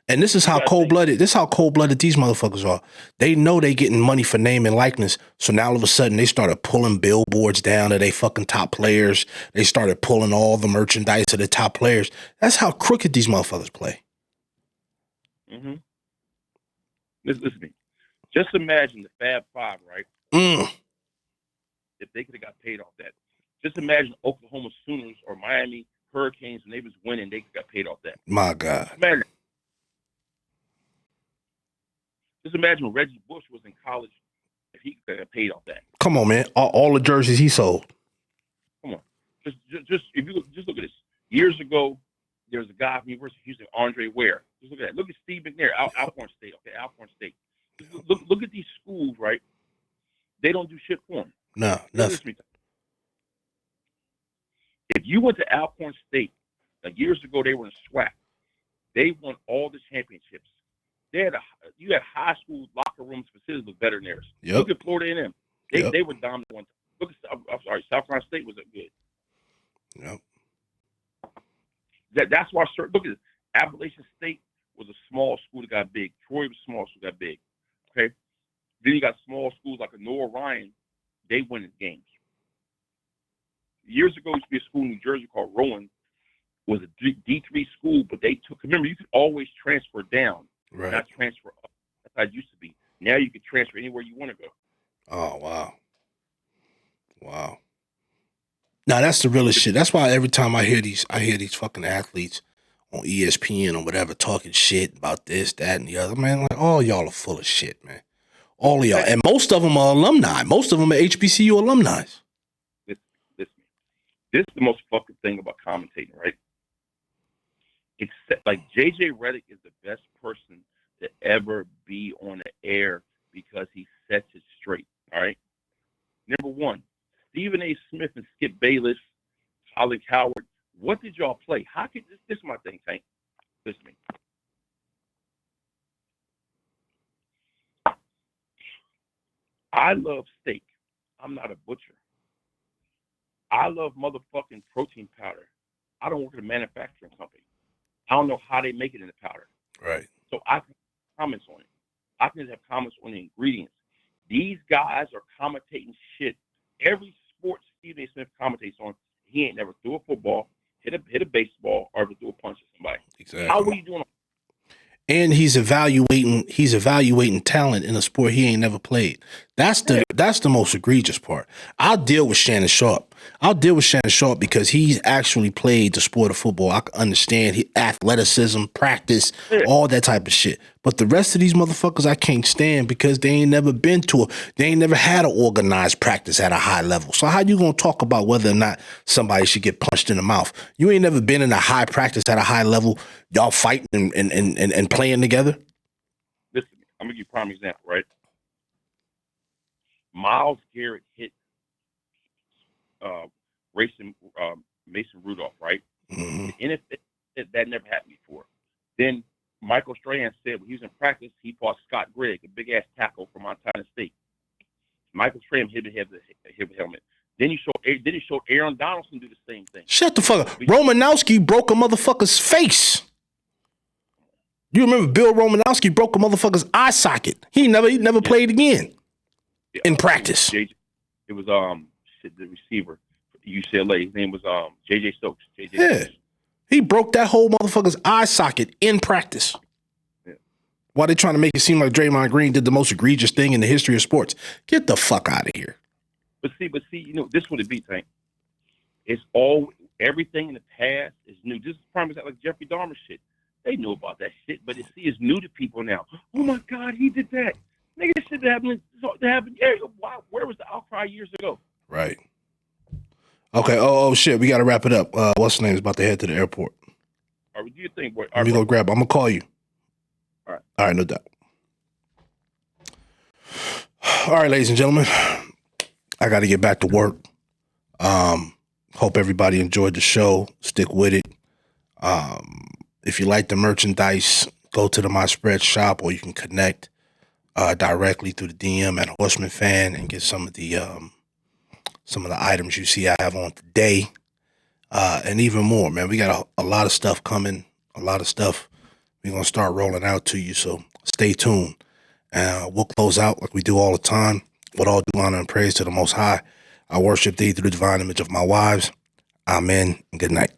And this is how cold-blooded these motherfuckers are. They know they getting money for name and likeness. So now all of a sudden they started pulling billboards down to they fucking top players. They started pulling all the merchandise of the top players. That's how crooked these motherfuckers play. Mm-hmm. Listen to me. Just imagine the Fab Five, right? If they could have got paid off that. Just imagine Oklahoma Sooners or Miami Hurricanes when they was winning, they got paid off that. My God. Just imagine Reggie Bush was in college if he got paid off that. Come on, man. All the jerseys he sold. Come on. Just if you just look at this. Years ago, there was a guy from University of Houston, Andre Ware. Just look at that. Look at Steve McNair, Alcorn State. Okay, Alcorn State. Look at these schools, right? They don't do shit for them. No, nothing. If you went to Alcorn State, like years ago, they were in SWAC. They won all the championships. You had high school locker rooms, facilities with veterinarians. Yep. Look at Florida A&M. They were dominant one time. Look at, I'm sorry, South Carolina State was good. Yep. That's why. Look at this. Appalachian State was a small school that got big. Troy was a small school that got big. Okay. Then you got small schools like a Noah Ryan. They win games. Years ago, used to be a school in New Jersey called Rowan. Was a D3 school, but they took. Remember, you could always transfer down, not transfer up. That's how it used to be. Now you can transfer anywhere you want to go. Oh wow. Wow. Nah, that's the realest shit. That's why every time I hear these fucking athletes on ESPN or whatever talking shit about this, that, and the other, man, like all y'all are full of shit, man. All of y'all. And most of them are alumni. Most of them are HBCU alumni. This is the most fucking thing about commentating, right? Except like JJ Redick is the best person to ever be on the air because he sets it straight. All right. Number one, Stephen A. Smith and Skip Bayless, Colin Coward. What did y'all play? How could this is my thing, Tank? Listen to me. I love steak. I'm not a butcher. I love motherfucking protein powder. I don't work at a manufacturing company. I don't know how they make it in the powder. Right. So I can have comments on it. I can have comments on the ingredients. These guys are commentating shit. Every sport Stephen A. Smith commentates on, he ain't never threw a football, hit a baseball, or ever threw a punch at somebody. Exactly. How are you doing? And he's evaluating talent in a sport he ain't never played. That's the most egregious part. I'll deal with Shannon Sharp. Because he's actually played the sport of football. I can understand athleticism, practice, all that type of shit. But the rest of these motherfuckers I can't stand because they ain't never they ain't never had an organized practice at a high level. So how you gonna talk about whether or not somebody should get punched in the mouth? You ain't never been in a high practice at a high level, y'all fighting and playing together? Listen, I'm gonna give you a prime example, right? Myles Garrett hit Mason Rudolph, right? Mm-hmm. The NFL, that never happened before. Then Michael Strahan said when he was in practice, he fought Scott Gregg, a big ass tackle from Montana State. Michael Strahan hit the helmet. Then he showed Aaron Donaldson do the same thing. Shut the fuck up. Romanowski broke a motherfucker's face. You remember Bill Romanowski broke a motherfucker's eye socket. He never played again in practice. It was the receiver for UCLA. His name was JJ Stokes. Stokes. He broke that whole motherfucker's eye socket in practice. Yeah. Why they trying to make it seem like Draymond Green did the most egregious thing in the history of sports? Get the fuck out of here. But see, this is what it be, Tank. It's everything in the past is new. This is prime example like Jeffrey Dahmer shit. They knew about that shit, but it's new to people now. Oh my God, he did that. Nigga, this shit happened. Where was the outcry years ago? Right. Okay. Oh shit. We got to wrap it up. What's the name is about to head to the airport. All right, do your thing, boy. Let me go grab. I'm gonna call you. All right. All right. No doubt. All right, ladies and gentlemen. I got to get back to work. Hope everybody enjoyed the show. Stick with it. If you like the merchandise, go to the My Spread shop, or you can connect directly through the DM at Horseman Fan and get some of the items you see I have on today, and even more. Man, we got a lot of stuff coming. A lot of stuff we're gonna start rolling out to you. So stay tuned. We'll close out like we do all the time. With all due honor and praise to the Most High, I worship thee through the divine image of my wives. Amen and good night.